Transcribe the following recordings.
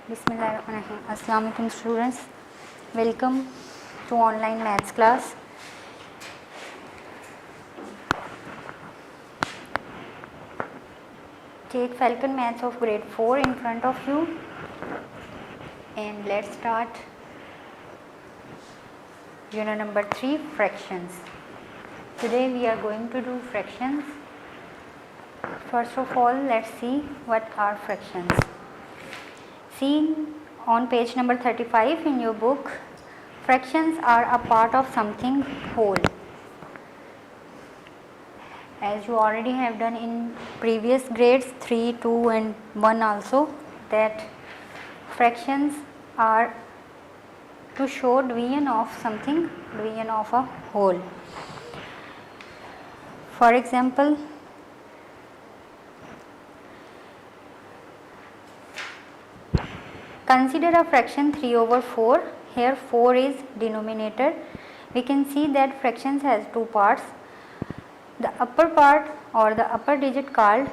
Bismillahirrahmanirrahim. Assalamu alaikum students. Welcome to online maths class. Take Falcon Maths of grade 4 in front of you and let's start unit number 3, fractions. Today we are going to do fractions. First of all, let's see what are fractions. See on page number 35 in your book, fractions are a part of something whole. As you already have done in previous grades 3, 2 and 1 also, that fractions are to show division of something, division of a whole. For example, consider a fraction 3/4. Here 4 is denominator. We can see that fractions has two parts. The upper part or the upper digit called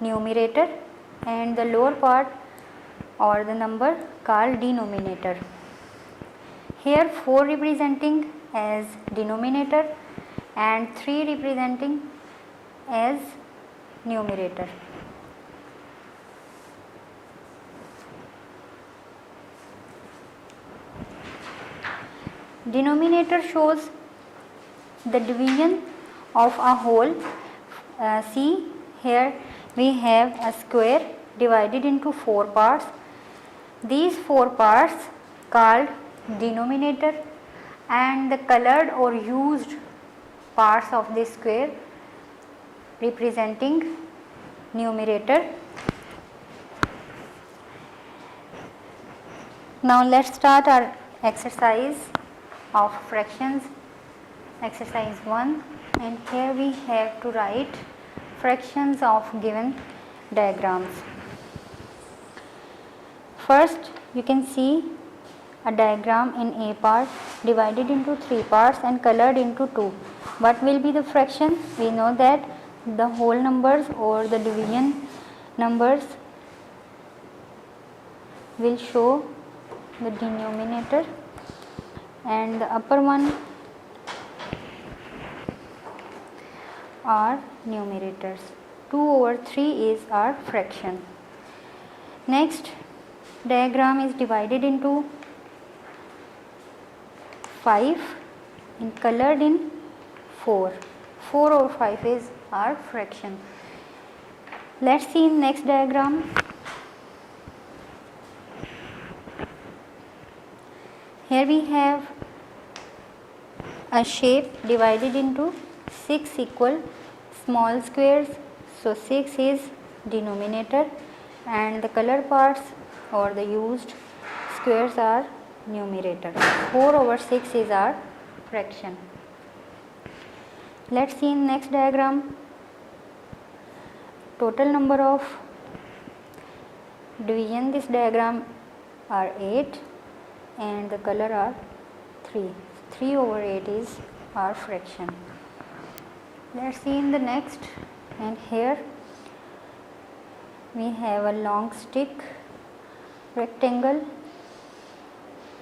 numerator and the lower part or the number called denominator. Here 4 representing as denominator and 3 representing as numerator. Denominator shows the division of a whole. See here we have a square divided into 4 parts. These 4 parts called denominator and the colored or used parts of this square representing numerator. Now let's start our exercise of fractions, exercise 1, and here we have to write fractions of given diagrams. First you can see a diagram in A part divided into 3 parts and colored into 2. What will be the fraction? We know that the whole numbers or the division numbers will show the denominator and the upper one are numerators. 2/3 is our fraction. Next diagram is divided into 5 and colored in 4. 4/5 is our fraction. Let's see in next diagram. Here we have a shape divided into 6 equal small squares. So 6 is denominator and the color parts or the used squares are numerator. 4/6 is our fraction. Let's see in next diagram. Total number of division this diagram are 8 and the color are 3. 3/8 is our fraction. Let's see in the next, and here we have a long stick rectangle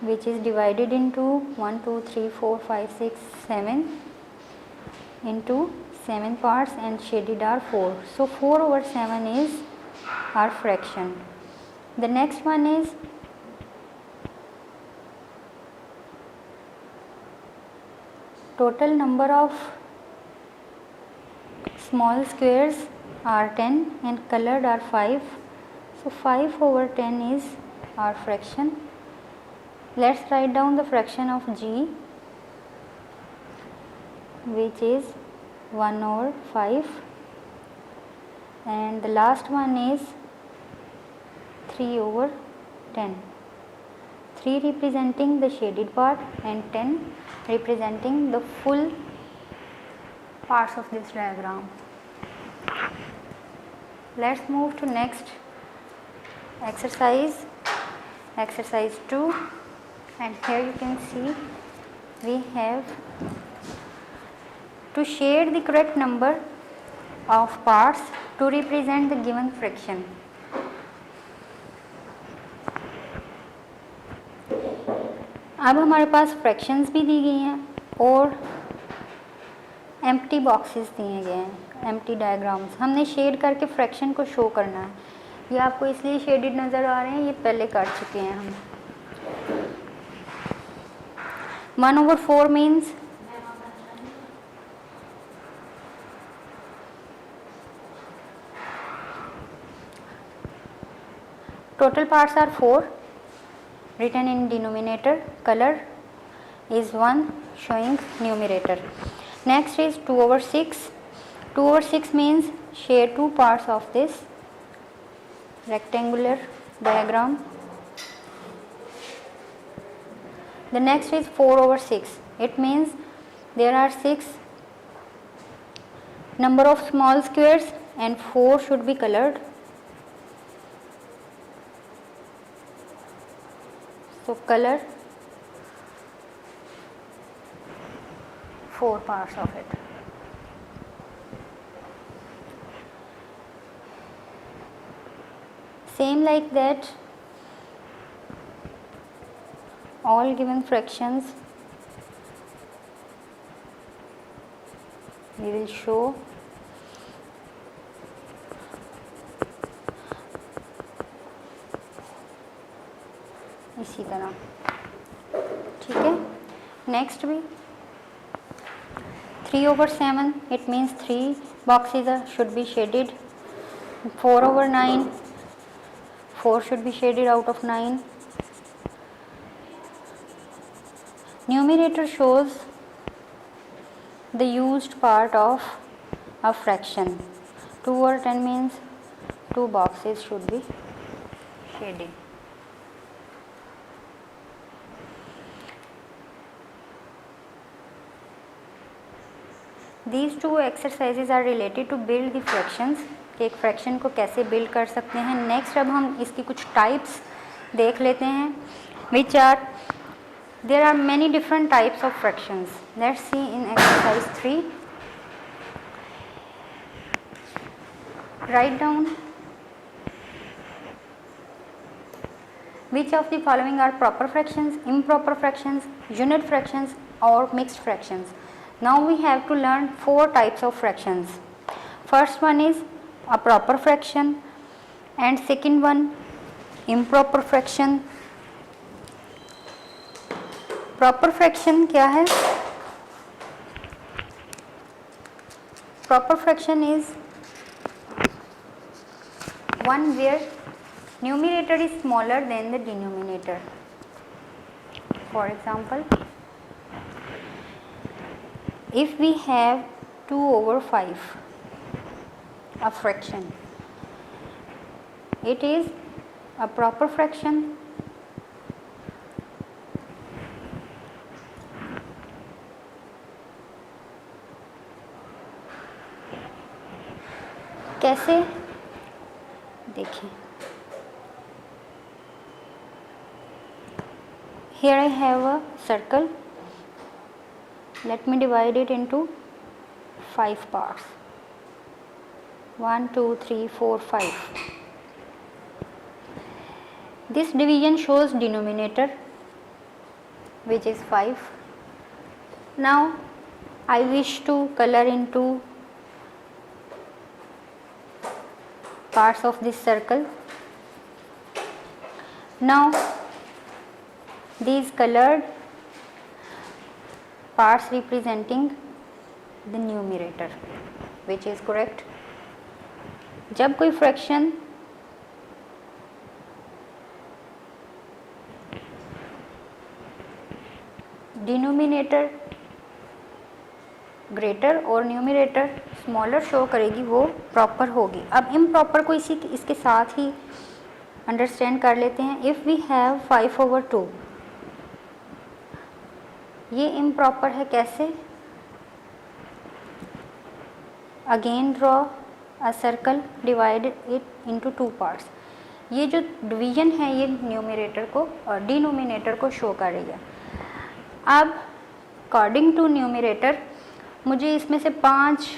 which is divided into 1, 2, 3, 4, 5, 6, 7 into 7 parts and shaded are 4. So 4/7 is our fraction. The next one is total number of small squares are 10 and colored are 5. So 5/10 is our fraction. Let's write down the fraction of G, which is 1/5, and the last one is 3/10. 3 representing the shaded part and 10 representing the full parts of this diagram. Let's move to next exercise, exercise 2, and here you can see we have to shade the correct number of parts to represent the given fraction. अब हमारे पास fractions भी दी गई हैं और empty boxes दिए गए हैं, empty diagrams. हमने शेड करके फ्रैक्शन को शो करना है। ये आपको इसलिए शेडेड नज़र आ रहे हैं, ये पहले कर चुके हैं हम। 1/4 means total parts are 4 written in denominator, color is 1 showing numerator. Next is 2/6. 2/6 means share 2 parts of this rectangular diagram. The next is 4/6. It means there are 6 number of small squares and 4 should be colored. So color 4 parts of it. Same like that, all given fractions we will show. इसी तरह, ठीक है। Next भी 3/7, it means 3 boxes should be shaded. 4/9, 4 should be shaded out of 9. Numerator shows the used part of a fraction. 2/10 means 2 boxes should be shaded. These two exercises are related to build the fractions, कि एक fraction को कैसे build कर सकते हैं। Next अब हम इसकी कुछ टाइप्स देख लेते हैं, which are there are many different types of fractions. Let's see in exercise 3. Write down which of the following are proper fractions, improper fractions, unit fractions or mixed fractions. Now we have to learn 4 types of fractions. First one is a proper fraction and second one improper fraction. Proper fraction क्या है? Proper fraction is one where numerator is smaller than the denominator. For example, if we have 2/5, a fraction, it is a proper fraction. कैसे देखिए, here I have a circle. Let me divide it into 5 parts. 1, 2, 3, 4, 5. This division shows denominator, which is 5. Now I wish to color into parts of this circle. Now these colored parts representing the numerator, which is correct. जब कोई fraction denominator greater और numerator smaller show करेगी, वो proper होगी। अब improper को इसके साथ ही अंडरस्टैंड कर लेते हैं। इफ़ वी हैव 5/2, ये इम्प्रॉपर है। कैसे? Again draw a circle, divide it into 2 parts. ये जो डिवीजन है ये न्यूमरेटर को और डिनोमिनेटर को शो कर रही है। अब अकॉर्डिंग टू न्यूमरेटर मुझे इसमें से 5,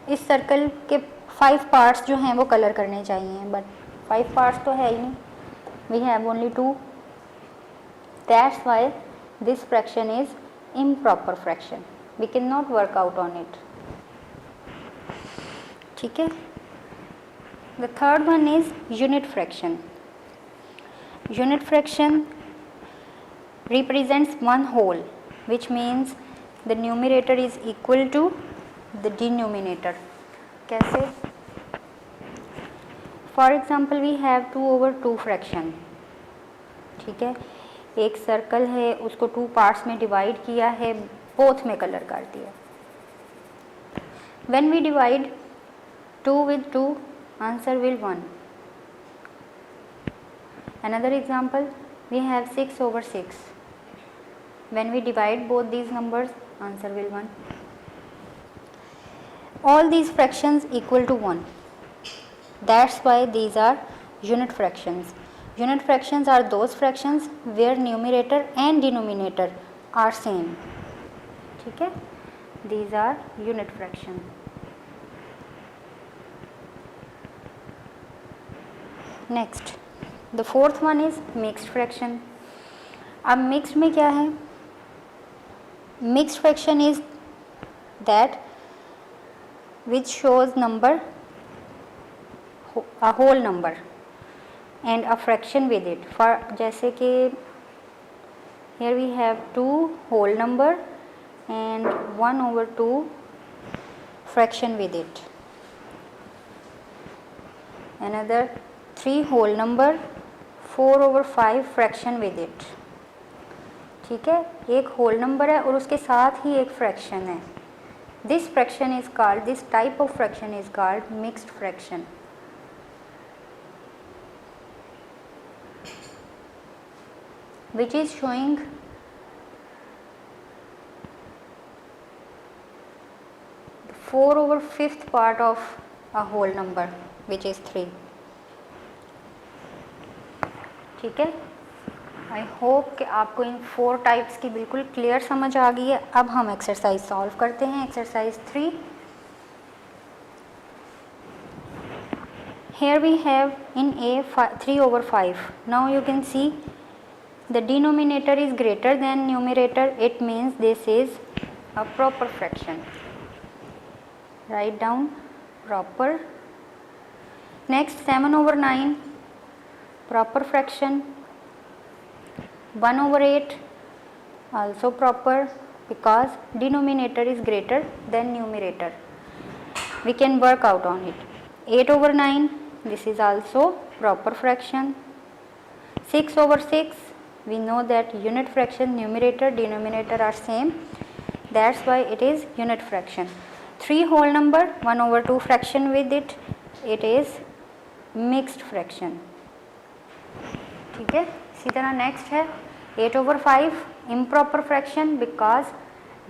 इस सर्कल के 5 पार्ट्स जो हैं वो कलर करने चाहिए, बट 5 पार्ट्स तो है ही नहीं, we have only 2। That's why this fraction is improper fraction. We cannot work out on it. ठीक है. The third one is unit fraction. Unit fraction represents one whole, which means the numerator is equal to the denominator. कैसे? For example, we have 2/2 fraction. ठीक है, एक circle है, उसको 2 parts में divide किया है, बोथ में कलर कर दिया. When we divide 2 with 2, answer will 1. Another example, we have 6/6. When we divide both these numbers, answer will 1. All these fractions equal to 1. That's why these are unit fractions. Unit fractions are those fractions where numerator and denominator are same. ठीक है, these are unit fraction. Next, the fourth one is mixed fraction. अब mixed में क्या है? Mixed fraction is that which shows number, a whole number and a fraction with it. For जैसे कि here we have 2 whole number and 1/2 fraction with it. Another 3 whole number, 4/5 fraction with it. ठीक है, एक whole number है और उसके साथ ही एक फ्रैक्शन है. This fraction is called, this type of fraction is called mixed fraction. which is showing the 4/5 part of a whole number, which is 3. ठीक है, आई होप कि आपको इन 4 टाइप्स की बिल्कुल क्लियर समझ आ गई है. अब हम एक्सरसाइज सॉल्व करते हैं. Exercise 3. Here we have in A 3/5. Now you can see the denominator is greater than numerator. It means this is a proper fraction. Write down proper. Next, 7/9 proper fraction. 1/8 also proper because denominator is greater than numerator. We can work out on it. 8/9, this is also proper fraction. 6/6, we know that unit fraction, numerator, denominator are same. That's why it is unit fraction. 3 whole number, 1/2 fraction with it. It is mixed fraction. ठीक है, इसी तरह next है 8/5 improper fraction because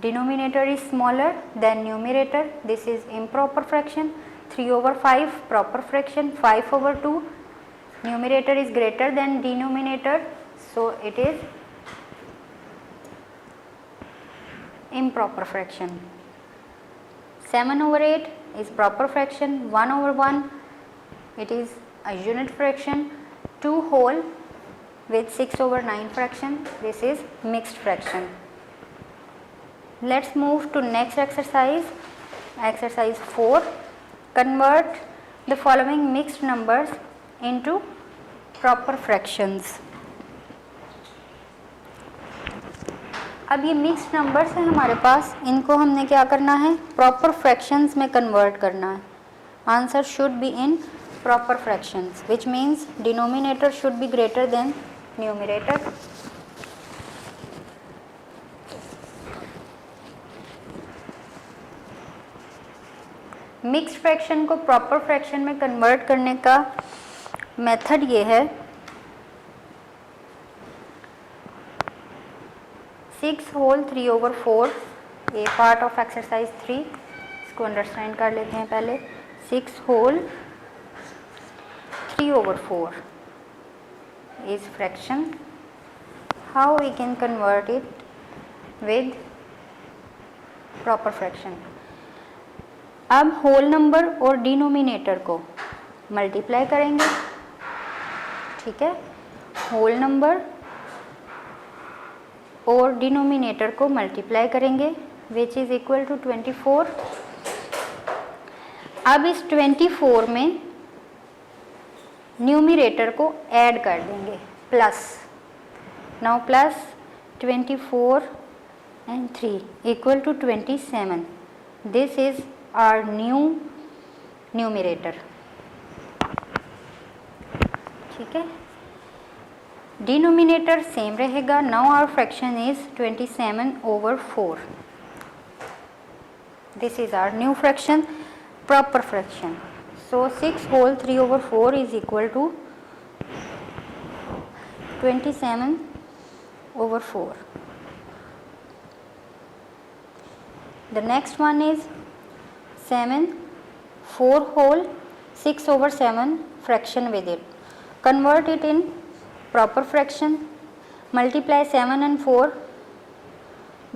denominator is smaller than numerator. This is improper fraction. 3/5 proper fraction. 5/2 numerator is greater than denominator, so it is improper fraction. 7/8 is proper fraction. 1/1 it is a unit fraction. 2 whole with 6/9 fraction, this is mixed fraction. Let's move to next exercise. Exercise 4. Convert the following mixed numbers into proper fractions. अब ये mixed numbers हैं हमारे पास, इनको हमने क्या करना है? Proper fractions में कन्वर्ट करना है. Answer should be in proper fractions, which means denominator should be greater than numerator. Mixed fraction को प्रॉपर फ्रैक्शन में कन्वर्ट करने का मेथड ये है. 6 whole 3/4 A part of exercise 3. इसको अंडरस्टैंड कर लेते हैं पहले. 6 whole 3/4 is fraction. How we can convert it with proper fraction? अब होल नंबर और डिनोमिनेटर को मल्टीप्लाई करेंगे. ठीक है, होल नंबर और डिनोमिनेटर को मल्टीप्लाई करेंगे विच इज़ इक्वल टू 24। अब इस 24 में न्यूमिरेटर को ऐड कर देंगे plus. Now plus 24 and 3 equal to 27. This is our new numerator. ठीक है, डिनोमिनेटर सेम रहेगा। Now our fraction is 27/4। This is our new fraction, proper fraction. So 6 whole 3/4 is equal to 27/4. The next one is 7 4 whole 6/7 fraction with it. Convert it in proper fraction. Multiply 7 and 4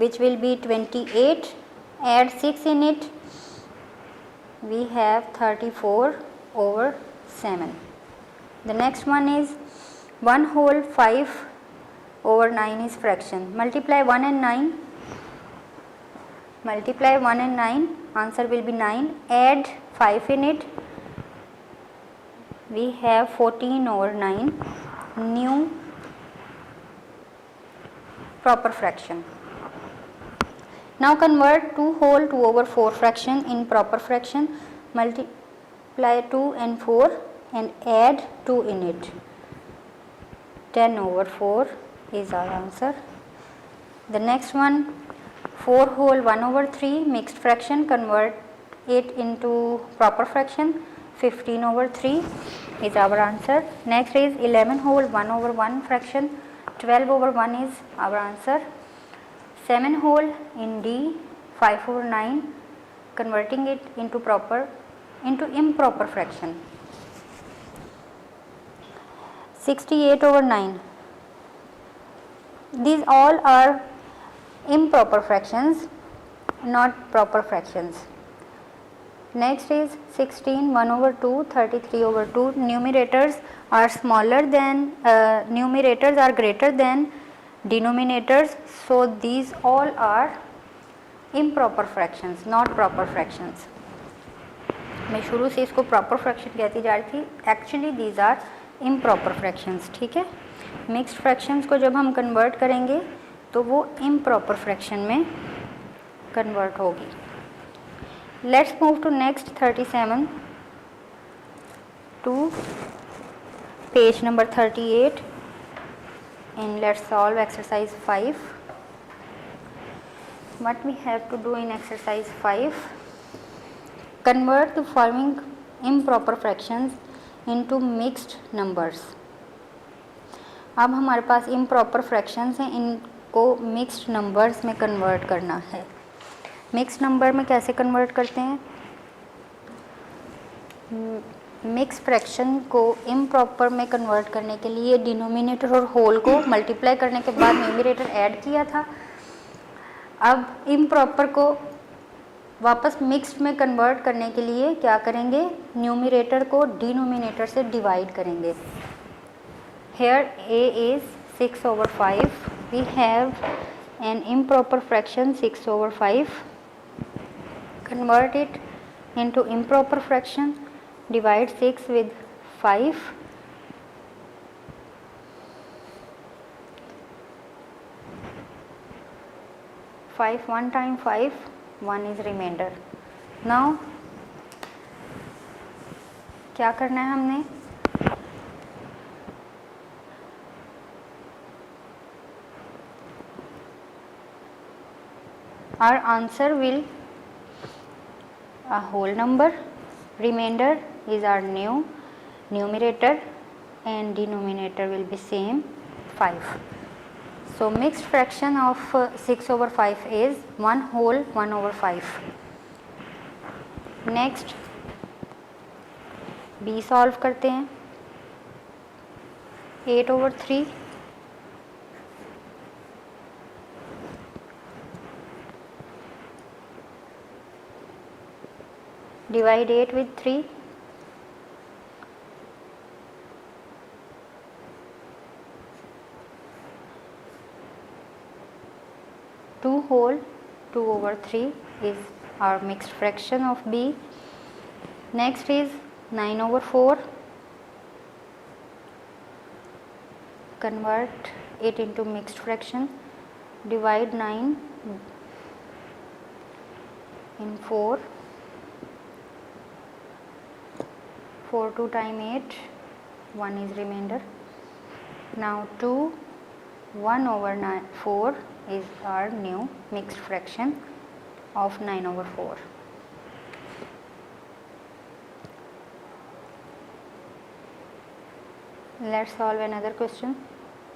which will be 28. Add 6 in it. We have 34/7. The next one is 1 whole 5/9 is fraction. Multiply 1 and 9. Multiply 1 and 9, answer will be 9. Add 5 in it. We have 14/9, new proper fraction. Now convert 2 whole 2/4 fraction in proper fraction. Multiply 2 and 4 and add 2 in it. 10/4 is our answer. The next one, 4 whole 1/3 mixed fraction. Convert it into proper fraction. 15/3 is our answer. Next is 11 whole 1/1 fraction. 12/1 is our answer. 7 whole in D, 5/9. Converting it into improper fraction. 68/9. These all are improper fractions, not proper fractions. Next is 16 1/2, 33/2. Numerators are smaller than numerators are greater than denominators, so these all are improper fractions, not proper fractions. मैं शुरू से इसको proper fraction कहती जा रही थी, actually these are improper fractions. ठीक है, mixed fractions को जब हम convert करेंगे तो वो improper fraction में convert होगी. Let's move to next 37 to page number 38 and let's solve exercise 5. What we have to do in exercise 5? Convert the following improper fractions into mixed numbers. अब हमारे पास improper fractions हैं, इनको mixed numbers में convert करना है. Mix number में कैसे convert करते हैं? मिक्स फ्रैक्शन को इम्प्रॉपर में कन्वर्ट करने के लिए डिनोमिनेटर और होल को मल्टीप्लाई करने के बाद न्यूमरेटर ऐड किया था. अब इम्प्रॉपर को वापस मिक्स्ड में कन्वर्ट करने के लिए क्या करेंगे? न्यूमरेटर को डिनोमिनेटर से डिवाइड करेंगे. Here a is 6/5. We have an improper fraction 6/5. Convert it into improper fraction. Divide 6 with 5. 5 1 time 5, 1 is remainder. Now क्या करना है हमने? Our answer will a whole number, remainder is our new numerator and denominator will be same 5. So mixed fraction of 6/5 is 1 whole 1/5. Next B solve करते हैं. 8/3 divide 8 with 3. whole 2 over 3 is our mixed fraction of B. Next is 9 over 4. Convert it into mixed fraction. Divide 9 in 4. 4 2 times 8, 1 is remainder. Now 2 1 over 4 is our new mixed fraction of 9 over 4. Let's solve another question.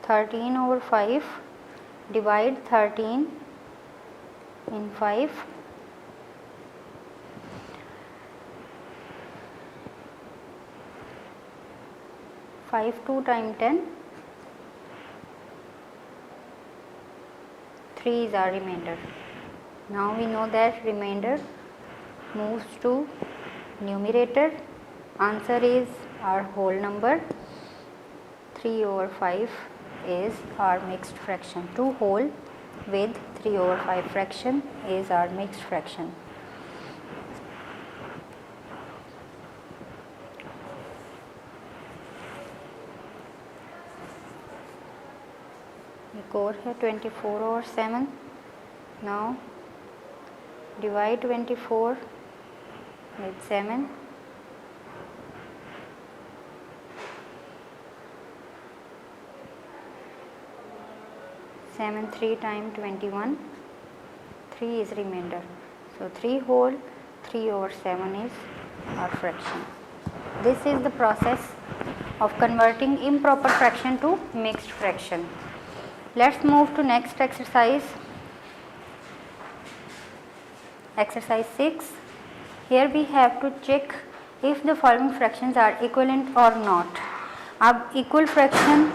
13 over 5. Divide 13 in 5. 5 2 times 10. 3 is our remainder. Now we know that remainder moves to numerator. Answer is our whole number. 3 over 5 is our mixed fraction. 2 whole with 3 over 5 fraction is our mixed fraction. एक और है 24 over 7. Now divide 24 with 7. 7 3 times 21. 3 is remainder. So 3 whole 3 over 7 is our fraction. This is the process of converting improper fraction to mixed fraction. Let's move to next exercise. Exercise 6. Here we have to check if the following fractions are equivalent or not. अब equal fraction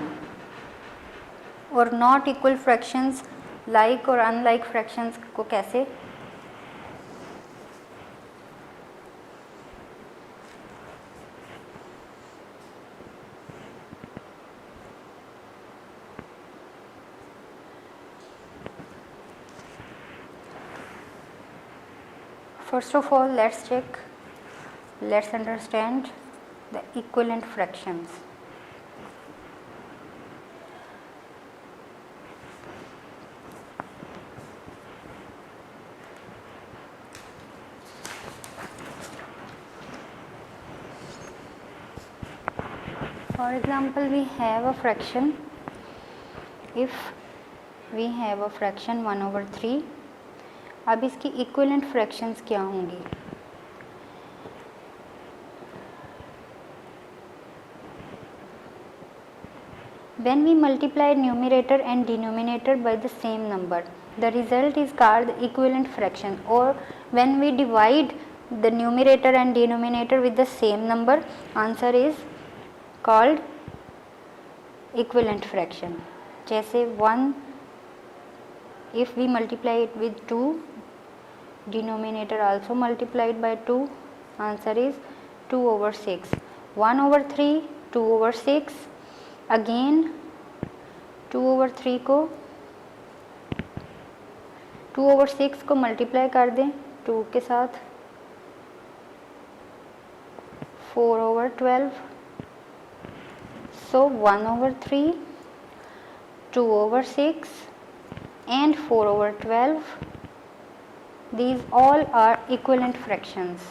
और not equal fractions, like और unlike fractions को कैसे First of all, let's understand the equivalent fractions. For example, we have a fraction. If we have a fraction 1 over 3, अब इसकी equivalent fractions क्या होंगी? When we multiply numerator and denominator by the same number, the result is called the equivalent fraction. Or when we divide the numerator and denominator with the same number, answer is called equivalent fraction. जैसे 1, if we multiply it with 2, denominator also multiplied by 2, answer is 2 over 6. 1 over 3, 2 over 6, again 2 over 3 को 2 over 6 को multiply कर दें 2 के साथ, 4 over 12, so 1 over 3, 2 over 6 and 4 over 12, these all are equivalent fractions.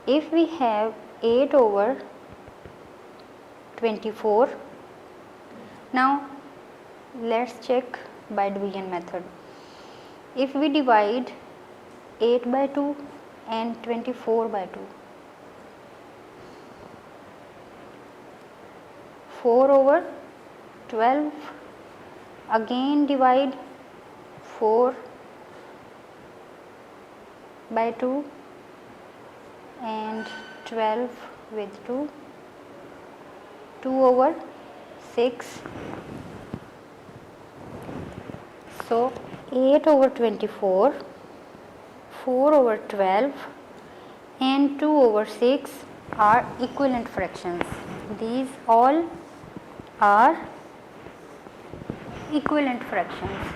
If we have 8 over 24, now let's check by division method. If we divide 8 by 2 and 24 by 2, 4 over 12, again divide 4 by 2 and 12 with 2, 2 over 6, so 8 over 24, 4 over 12 and 2 over 6 are equivalent fractions. These all are equivalent fractions.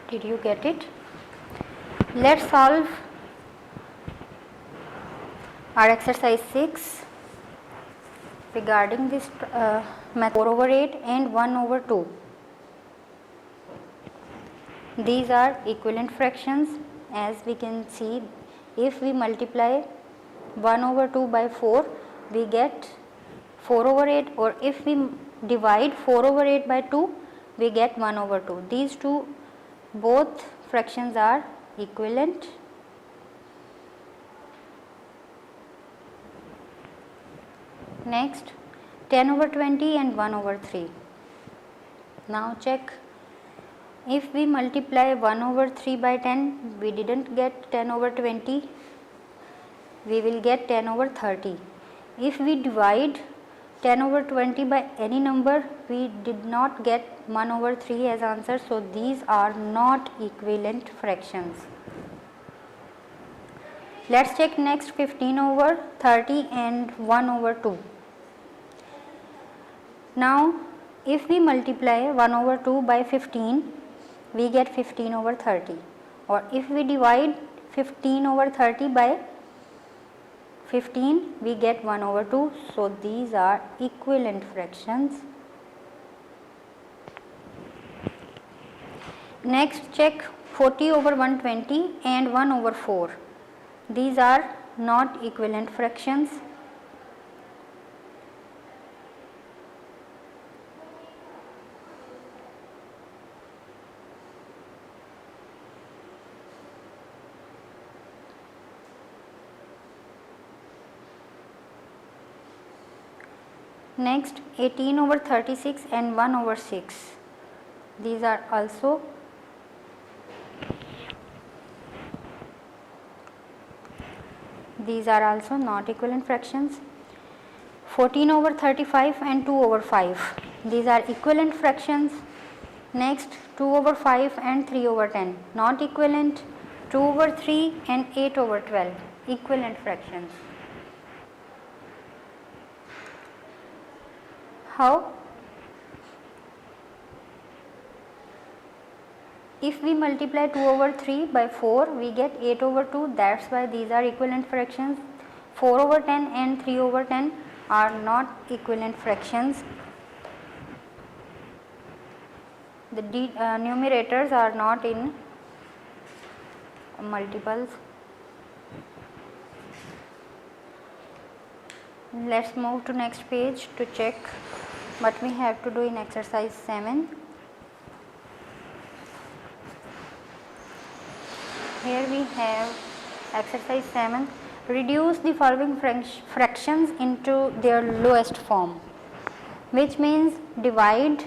Did you get it? Let's solve our exercise 6 regarding this method 4 over 8 and 1 over 2. These are equivalent fractions. As we can see, if we multiply 1 over 2 by 4, we get 4 over 8, or if we divide 4 over 8 by 2, we get 1 over 2. These two both fractions are equivalent. Next, 10 over 20 and 1 over 3. Now check, if we multiply 1 over 3 by 10, we didn't get 10 over 20, we will get 10 over 30. If we divide 10 over 20 by any number, we did not get 1 over 3 as answer, so these are not equivalent fractions. Let's check next 15 over 30 and 1 over 2. Now if we multiply 1 over 2 by 15, we get 15 over 30, or if we divide 15 over 30 by 15, we get 1 over 2, so these are equivalent fractions. Next, check 40 over 120 and 1 over 4. These are not equivalent fractions. Next, 18 over 36 and 1 over 6. These are also not equivalent fractions. 14 over 35 and 2 over 5. These are equivalent fractions. Next, 2 over 5 and 3 over 10. Not equivalent. 2 over 3 and 8 over 12. Equivalent fractions. How? If we multiply 2 over 3 by 4, we get 8 over 2. That's why these are equivalent fractions. 4 over 10 and 3 over 10 are not equivalent fractions. The numerators are not in multiples. Let's move to next page to check what we have to do in exercise 7. Here we have exercise 7. Reduce the following fractions into their lowest form, which means divide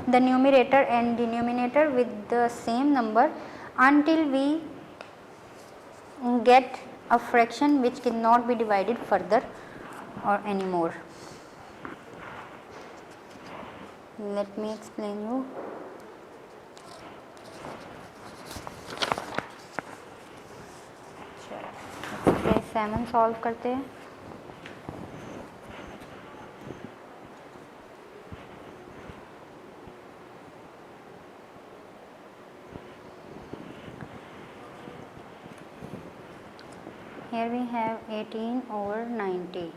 the numerator and denominator with the same number until we get a fraction which cannot be divided further or anymore. Let me explain you. Exercise 7 solve करते हैं. Here we have 18 over 90.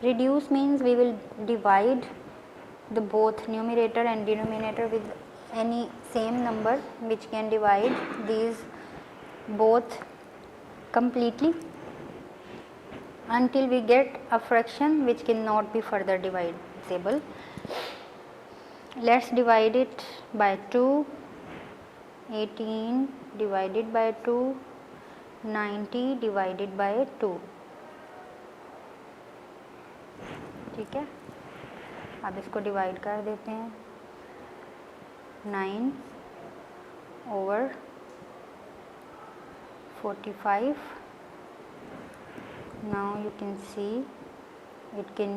Reduce means we will divide the both numerator and denominator with any same number which can divide these both completely until we get a fraction which cannot be further divisible. Let's divide it by 2. 18 divided by 2, 90 divided by 2. ठीक है, अब इसको divide कर देते हैं. 9 over 45. Now you can see it can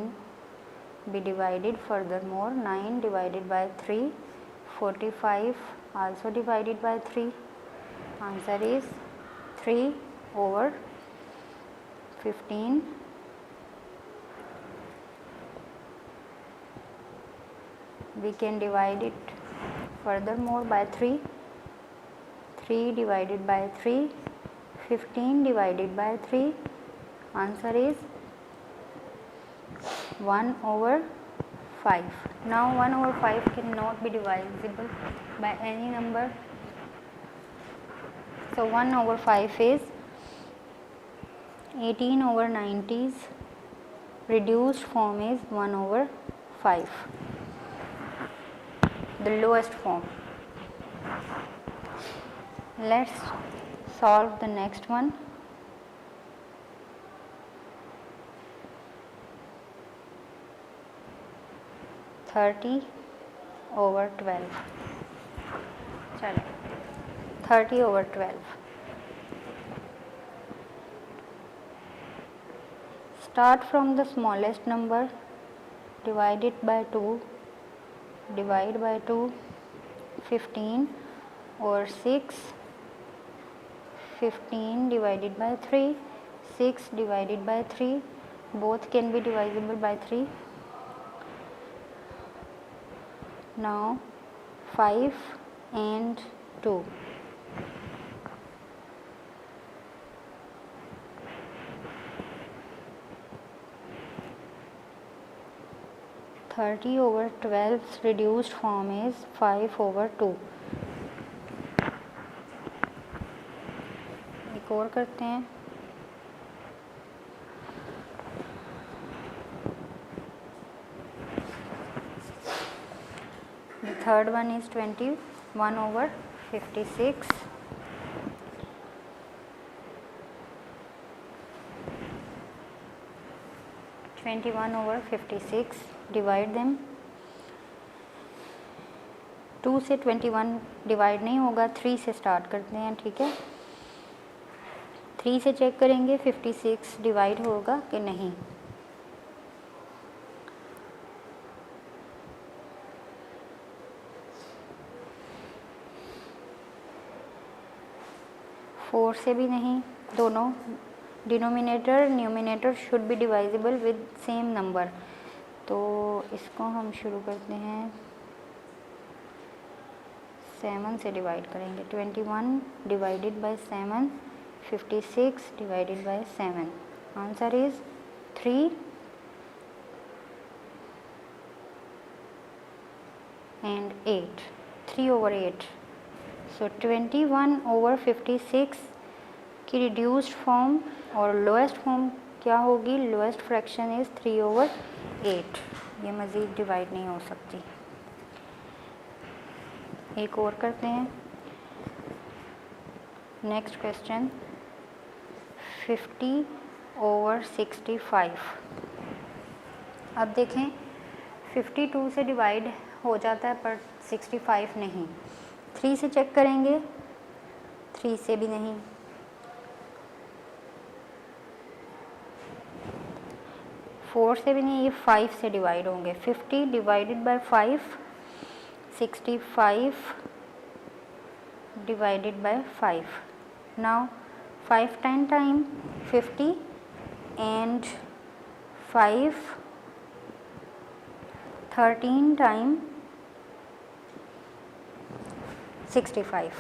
be divided furthermore. 9 divided by 3, 45 also divided by 3. Answer is 3 over 15. We can divide it furthermore by 3. 3 divided by 3, 15 divided by 3. Answer is 1 over 5. Now 1 over 5 cannot be divisible by any number. So 1 over 5 is 18 over 90's reduced form is 1 over 5, the lowest form. Let's solve the next one. (30 over 12). चलो 30 over 12. Start from the smallest number, divide it by 2, divide by 2, 15 over 6, 15 divided by 3, 6 divided by 3, both can be divisible by 3. Now 5 and 2. (30 over 12's reduced form is 5 over 2. एक और करते हैं. The third one is 21 over 56. over 56. Divide them. 2 से 21 divide नहीं होगा, 3 से start करते हैं. ठीक है, 3 से चेक करेंगे 56 डिवाइड होगा कि नहीं. फोर से भी नहीं. दोनों denominator numerator should be divisible with same number. तो इसको हम शुरू करते हैं 7 से डिवाइड करेंगे. 21 divided by 7, 56 divided by 7. Answer is 3 and 8. 3 over 8. So 21 over 56 की रिड्यूस्ड फॉर्म और लोएस्ट फॉर्म क्या होगी? Lowest fraction is 3 over 8. ये मज़ीद डिवाइड नहीं हो सकती. एक और करते हैं. Next question 50 over 65. अब देखें 52 से डिवाइड हो जाता है पर 65 नहीं. 3 से चेक करेंगे, 3 से भी नहीं. 4 से भी नहीं. ये 5 से डिवाइड होंगे. 50 divided by 5, 65 divided by 5. Now 5 10 time 50 and 5 13 time 65.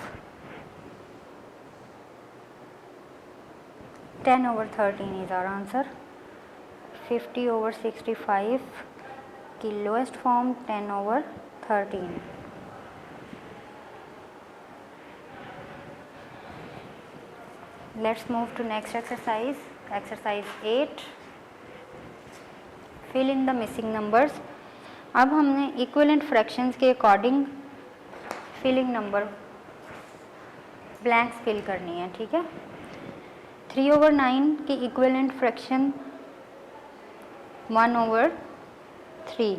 10 over 13 is our answer. 50 over 65 की lowest form 10 over 13. Let's move to next exercise. Exercise 8. Fill in the missing numbers. अब हमने इक्विवेलेंट फ्रैक्शंस के according filling number blanks fill करनी है. ठीक है. 3 over 9 की equivalent fraction 1 over 3.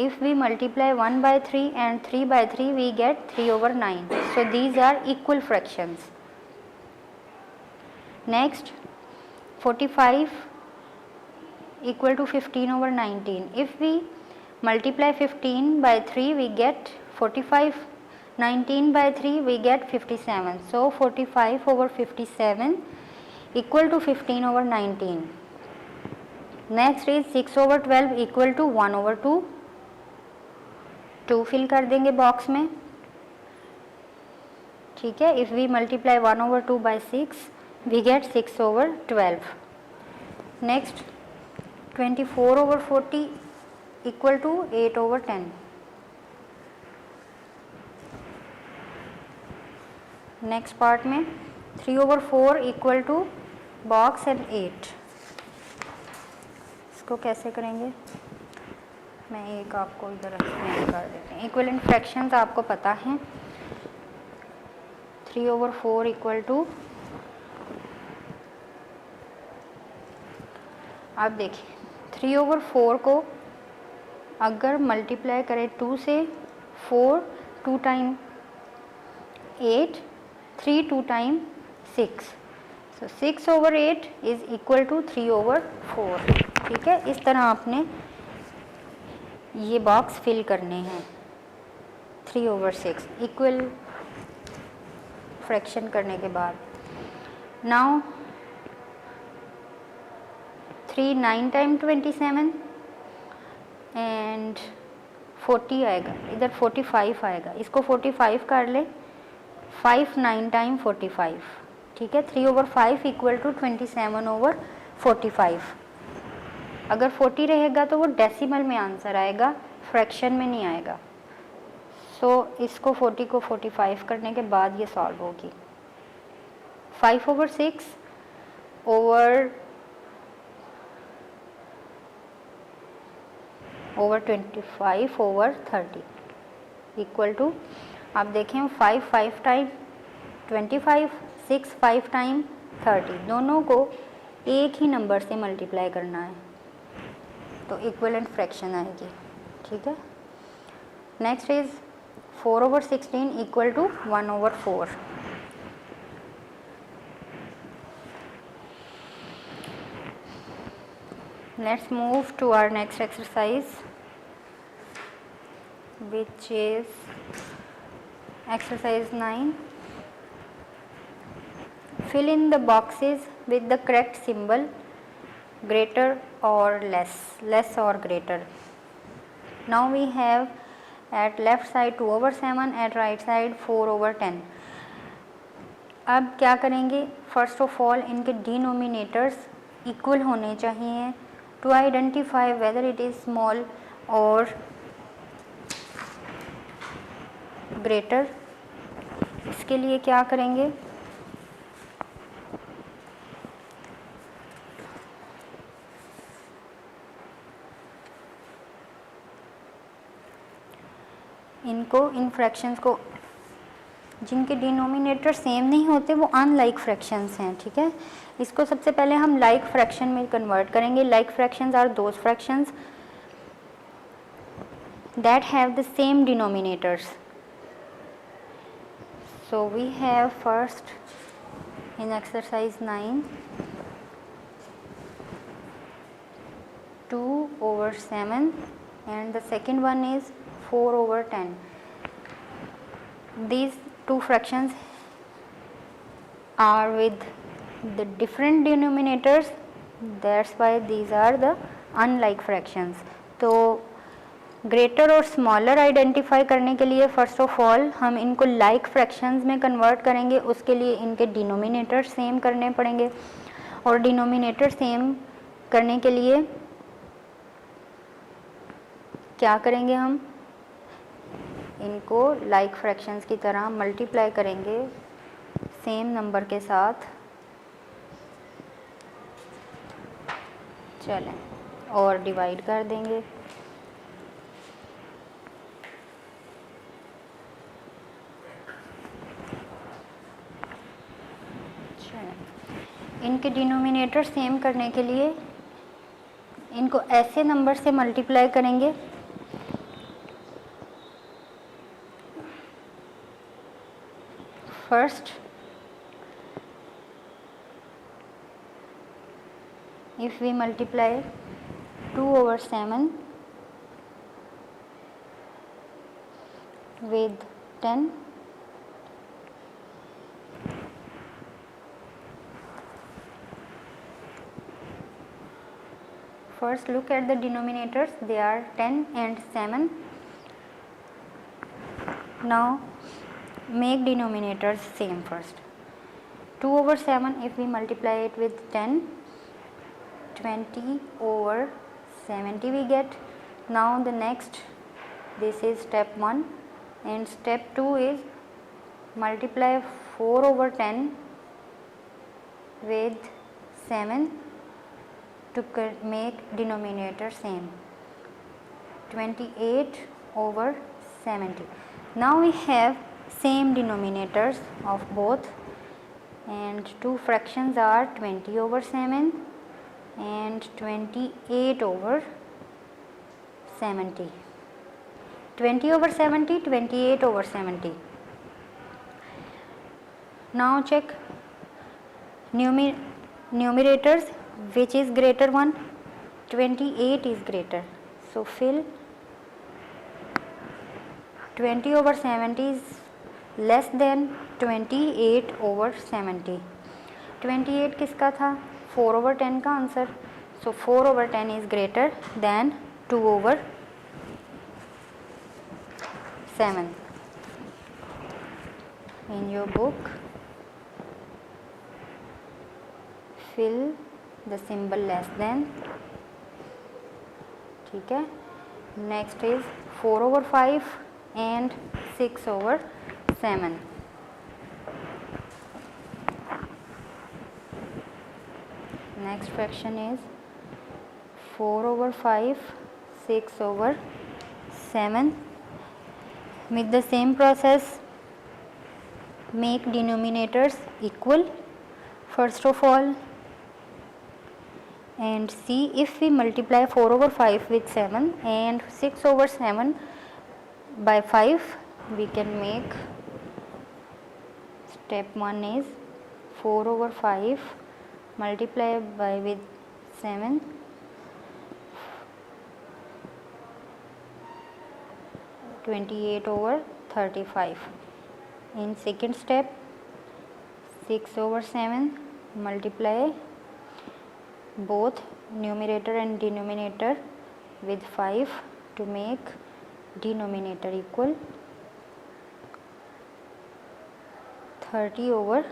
If we multiply 1 by 3 and 3 by 3, we get 3 over 9. So these are equal fractions. Next, 45 equal to 15 over 19. If we multiply 15 by 3, we get 45. 19 by 3 we get 57. So 45 over 57 equal to 15 over 19. Next is 6 over 12 equal to 1 over 2. 2 fill कर देंगे box में, ठीक है. If we multiply 1 over 2 by 6 we get 6 over 12. Next 24 over 40 equal to 8 over 10. Next part में 3 over 4 equal to box and 8. इसको कैसे करेंगे, मैं एक आपको इधर एक्सप्लेन कर देती हूँ. इक्विवेलेंट फ्रैक्शंस आपको पता है. 3 over 4 इक्वल टू, आप देखिए 3 over 4 को अगर मल्टीप्लाई करें 2 से, 4 2 time 8, 3 2 time 6. So 6 over 8 is equal to 3 over 4. ठीक है, इस तरह आपने ये बॉक्स फिल करने हैं. 3 over 6 इक्वल फ्रैक्शन करने के बाद. नाउ 3 9 टाइम 27 एंड 40 आएगा, इधर 45 आएगा. इसको 45 कर ले. 5 9 टाइम 45. ठीक है, 3 over 5 इक्वल टू 27 over 45. अगर 40 रहेगा तो वो डेसिमल में आंसर आएगा, फ्रैक्शन में नहीं आएगा. सो इसको 40 को 45 करने के बाद ये सॉल्व होगी. 5 over 6 over 25 over 30 equal to, आप देखें 5 5 टाइम 25, 6 5 टाइम 30, दोनों को एक ही नंबर से मल्टीप्लाई करना है तो इक्विवेलेंट फ्रैक्शन आएगी. ठीक है. Next is 4 over 16 equal to 1 over 4. Let's move to our next exercise, which is exercise 9. Fill in the boxes with the correct symbol, greater or less, less or greater. Now we have at left side 2 over 7, at right side 4 over 10. अब क्या करेंगे, first of all इनके denominators equal होने चाहिए to identify whether it is small और greater. इसके लिए क्या करेंगे, इनको, इन फ्रैक्शंस को जिनके डिनोमिनेटर सेम नहीं होते वो अनलाइक फ्रैक्शंस हैं. ठीक है, इसको सबसे पहले हम लाइक फ्रैक्शन में कन्वर्ट करेंगे. Like fractions are those fractions that have the same denominators. So we have first in exercise 9 2 over 7 and the second one is 4 over 10. These two fractions are with the different denominators, that's why these are the unlike fractions. तो greater और smaller identify करने के लिए first of all हम इनको like fractions में convert करेंगे. उसके लिए इनके डिनोमिनेटर सेम करने पड़ेंगे और डिनोमिनेटर सेम करने के लिए क्या करेंगे, हम इनको लाइक फ्रैक्शंस की तरह मल्टीप्लाई करेंगे सेम नंबर के साथ. चलें, और डिवाइड कर देंगे. चलें, इनके डिनोमिनेटर सेम करने के लिए इनको ऐसे नंबर से मल्टीप्लाई करेंगे first. If we multiply 2 over 7 with 10, first look at the denominators, they are 10 and 7. Now make denominators same first. 2 over 7, if we multiply it with 10, 20 over 70 we get. Now the next, this is step 1, and step 2 is multiply 4 over 10 with 7 to make denominator same, 28 over 70. Now we have same denominators of both, and two fractions are 20 over 7 and 28 over 70. 20 over 70, 28 over 70. Now check numerators, which is greater one? 28 is greater. So fill 20 over 70 is less than 28 over 70. 28 किसका था? 4 over 10 का answer. So 4 over 10 is greater than 2 over 7. In your book, fill the symbol less than. ठीक है. Next is 4 over 5 and 6 over 7. Next fraction is 4 over 5, 6 over 7. With the same process, make denominators equal first of all, and see if we multiply 4 over 5 with 7 and 6 over 7 by 5, we can make step 1 is 4 over 5 multiply by with 7, 28 over 35. In second step, 6 over 7 multiply both numerator and denominator with 5 to make denominator equal 30 over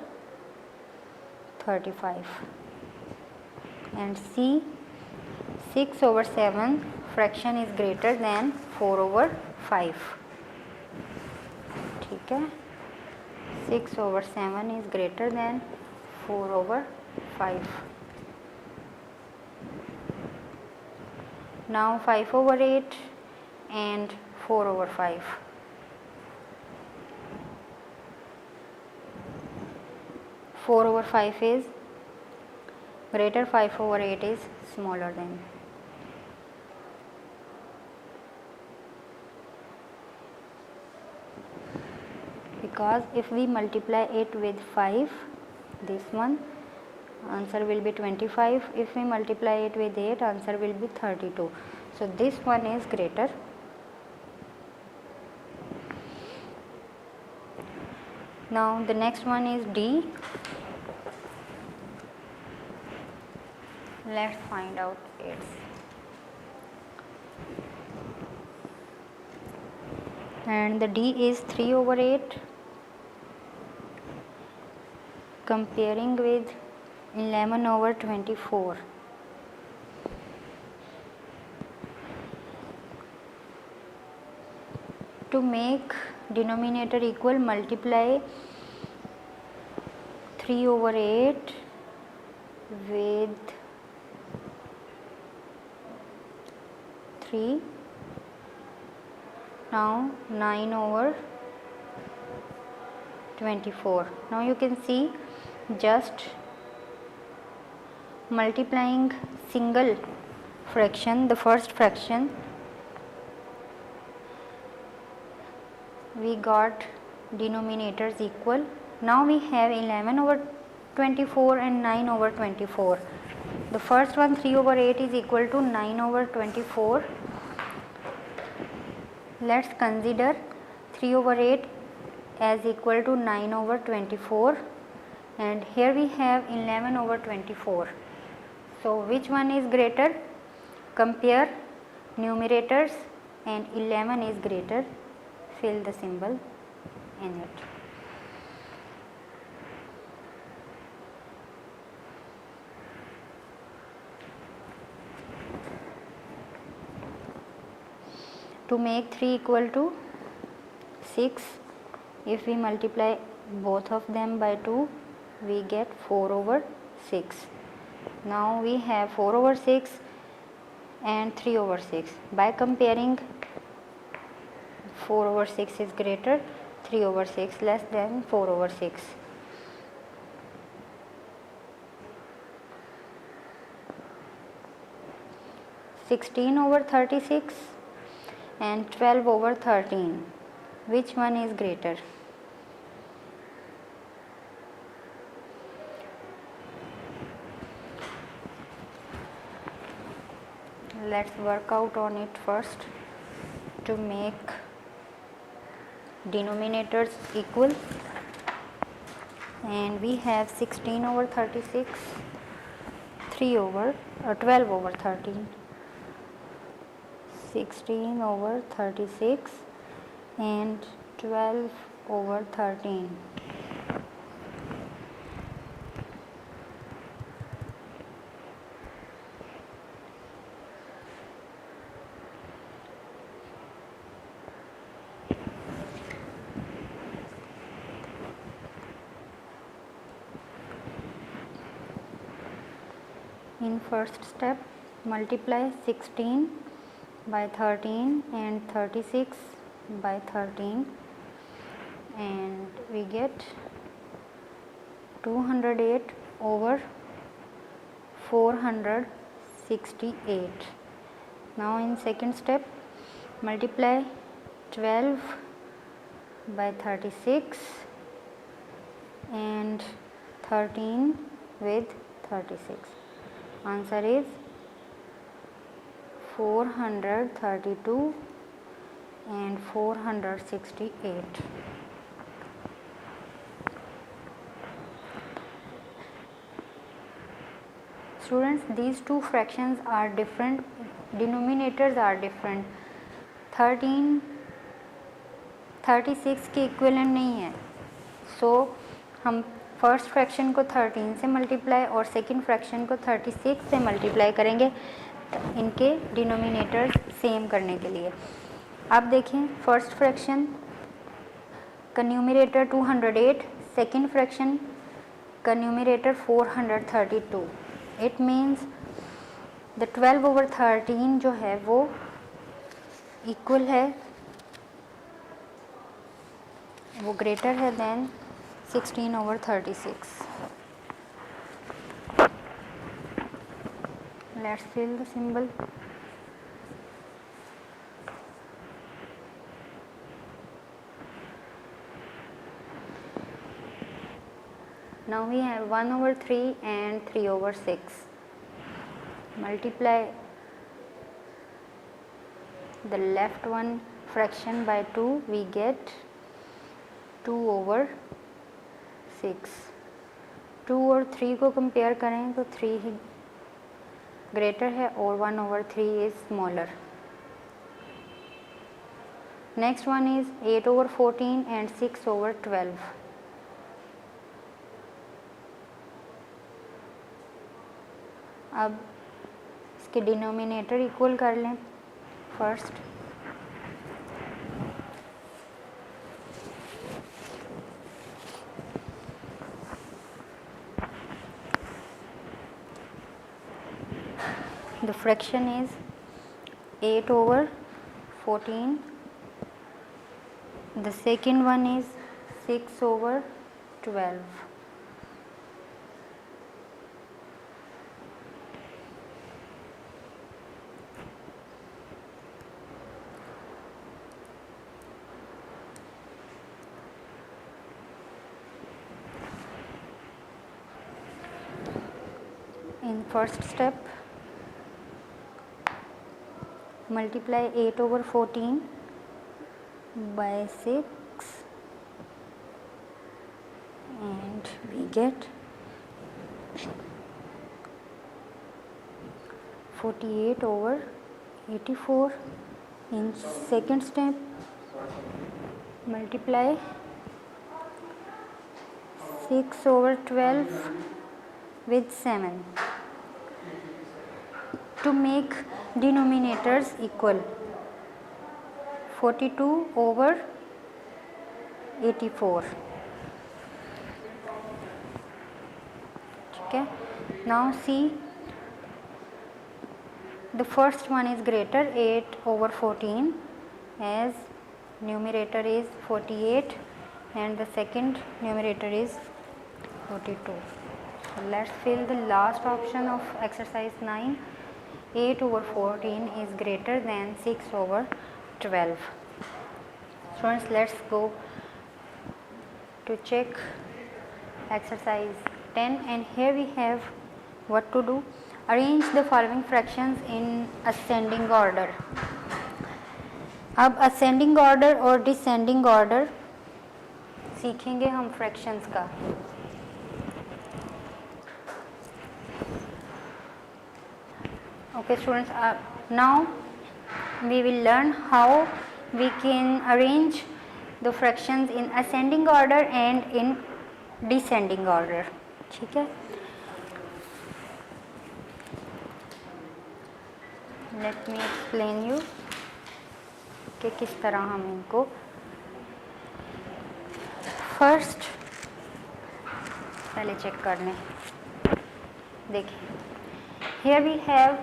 35. And see, 6 over 7 fraction is greater than 4 over 5. ठीक है, 6 over 7 is greater than 4 over 5. Now 5 over 8 and 4 over 5. Four over 5 is greater, 5 over 8 is smaller than. Because if we multiply it with 5, this one, answer will be 25. If we multiply it with 8, answer will be 32. So this one is greater. Now the next one is D. Let's find out its. And the D is 3 over 8 comparing with 11 over 24. To make denominator equal, multiply 3 over 8 with 3. Now 9 over 24. Now you can see, just multiplying single fraction, the first fraction, we got denominators equal. Now we have 11 over 24 and 9 over 24. The first one, 3 over 8 is equal to 9 over 24. Let's consider 3 over 8 as equal to 9 over 24, and here we have 11 over 24. So which one is greater? Compare numerators and 11 is greater, fill the symbol in it. To make 3 equal to 6, if we multiply both of them by 2, we get 4 over 6. Now we have 4 over 6 and 3 over 6. By comparing, 4 over 6 is greater, 3 over 6 less than 4 over 6. (16 over 36) and 12 over 13. Which one is greater? Let's work out on it first. To make denominators equal, and we have 16 over 36, 12 over 13. 16 over 36 and 12 over 13. In first step, multiply 16 by 13 and 36 by 13, and we get 208 over 468. Now in second step, multiply 12 by 36 and 13 with 36. Answer is 432 and 468. Students, these two fractions are different, denominators are different. 13 36 के equivalent नहीं है, सो हम first fraction को 13 से multiply और second fraction को 36 से multiply करेंगे इनके डिनोमिनेटर्स सेम करने के लिए. अब देखें, फर्स्ट फ्रैक्शन का न्यूमरेटर 208, सेकंड फ्रैक्शन का numerator 432. It means the 12 over 13 जो है वो इक्वल है, वो ग्रेटर है then 16 over 36. Let's fill the symbol. Now we have 1 over 3 and 3 over 6. Multiply the left one fraction by 2, we get 2 over 6. 2 और 3 को compare करें तो 3 ही ग्रेटर है और 1 over 3 is smaller. Next one is 8 over 14 and 6 over 12. अब इसके denominator equal कर लें. First the fraction is 8 over 14, the second one is 6 over 12. In first step, multiply 8 over 14 by 6 and we get 48 over 84 in second step, multiply 6 over 12 with 7 to make denominators equal. 42 over 84. Okay, now see, the first one is greater, 8 over 14, as numerator is 48 and the second numerator is 42. So let's fill the last option of exercise 9. 8 over 14 is greater than 6 over 12. Students, let's go to check exercise 10, and here we have what to do. Arrange the following fractions in ascending order. अब ascending order और descending order सीखेंगे हम fractions का. Okay students, now we will learn how we can arrange the fractions in ascending order and in descending order. ठीक है, let me explain you कि किस तरह हम इनको. फर्स्ट पहले चेक कर लें. देखिए, here we have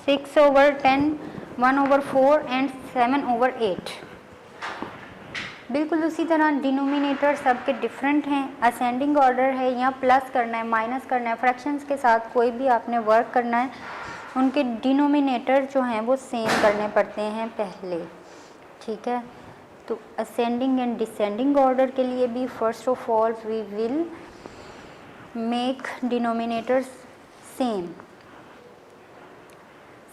6 over 10, 1 over 4 and 7 over 8. बिल्कुल उसी तरह डिनोमिनेटर सबके डिफरेंट हैं. असेंडिंग ऑर्डर है, यहाँ प्लस करना है, माइनस करना है, फ्रैक्शंस के साथ कोई भी आपने वर्क करना है, उनके डिनोमिनेटर जो हैं वो सेम करने पड़ते हैं पहले. ठीक है, तो असेंडिंग एंड डिसेंडिंग ऑर्डर के लिए भी first of all we will make denominators same.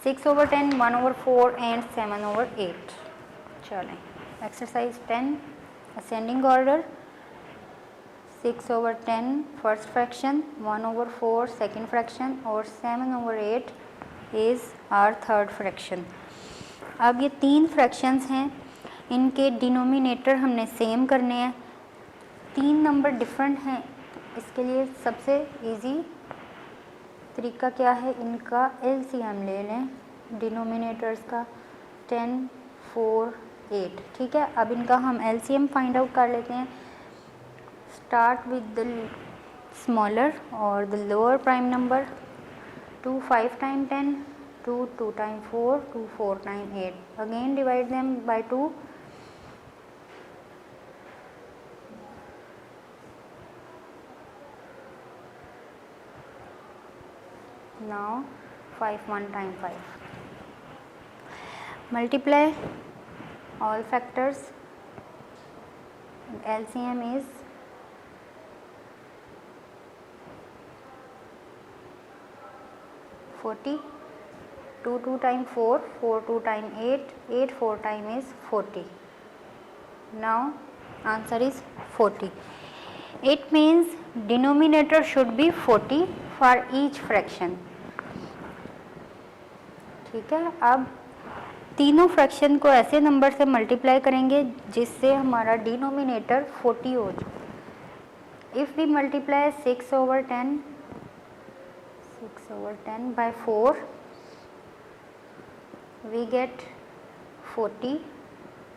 6 over 10, 1 over 4 and 7 over 8. चलें, exercise 10 ascending order. 6 over 10 first fraction, 1 over 4 second fraction और 7 over 8 is our third fraction. अब ये तीन fractions हैं, इनके डिनोमिनेटर हमने सेम करने हैं. तीन नंबर डिफरेंट हैं, इसके लिए सबसे इजी तरीका क्या है, इनका एलसीएम ले लें डिनोमिनेटर्स का. 10, 4, 8. ठीक है, अब इनका हम एलसीएम फाइंड आउट कर लेते हैं. स्टार्ट विद द स्मॉलर और the lower prime number. 2 5 time 10, 2 2 time 4, 2 4 time 8. Again divide them by 2. Now 5 1 time 5. Multiply all factors. LCM is 40. 2 2 time 4, 4 2 time 8, 8 4 time is 40. Now answer is 40. It means denominator should be 40 for each fraction. ठीक है, अब तीनों fraction को ऐसे number से multiply करेंगे जिससे हमारा डिनोमिनेटर 40 हो जाए. If we multiply 6 over 10 by 4, we get 40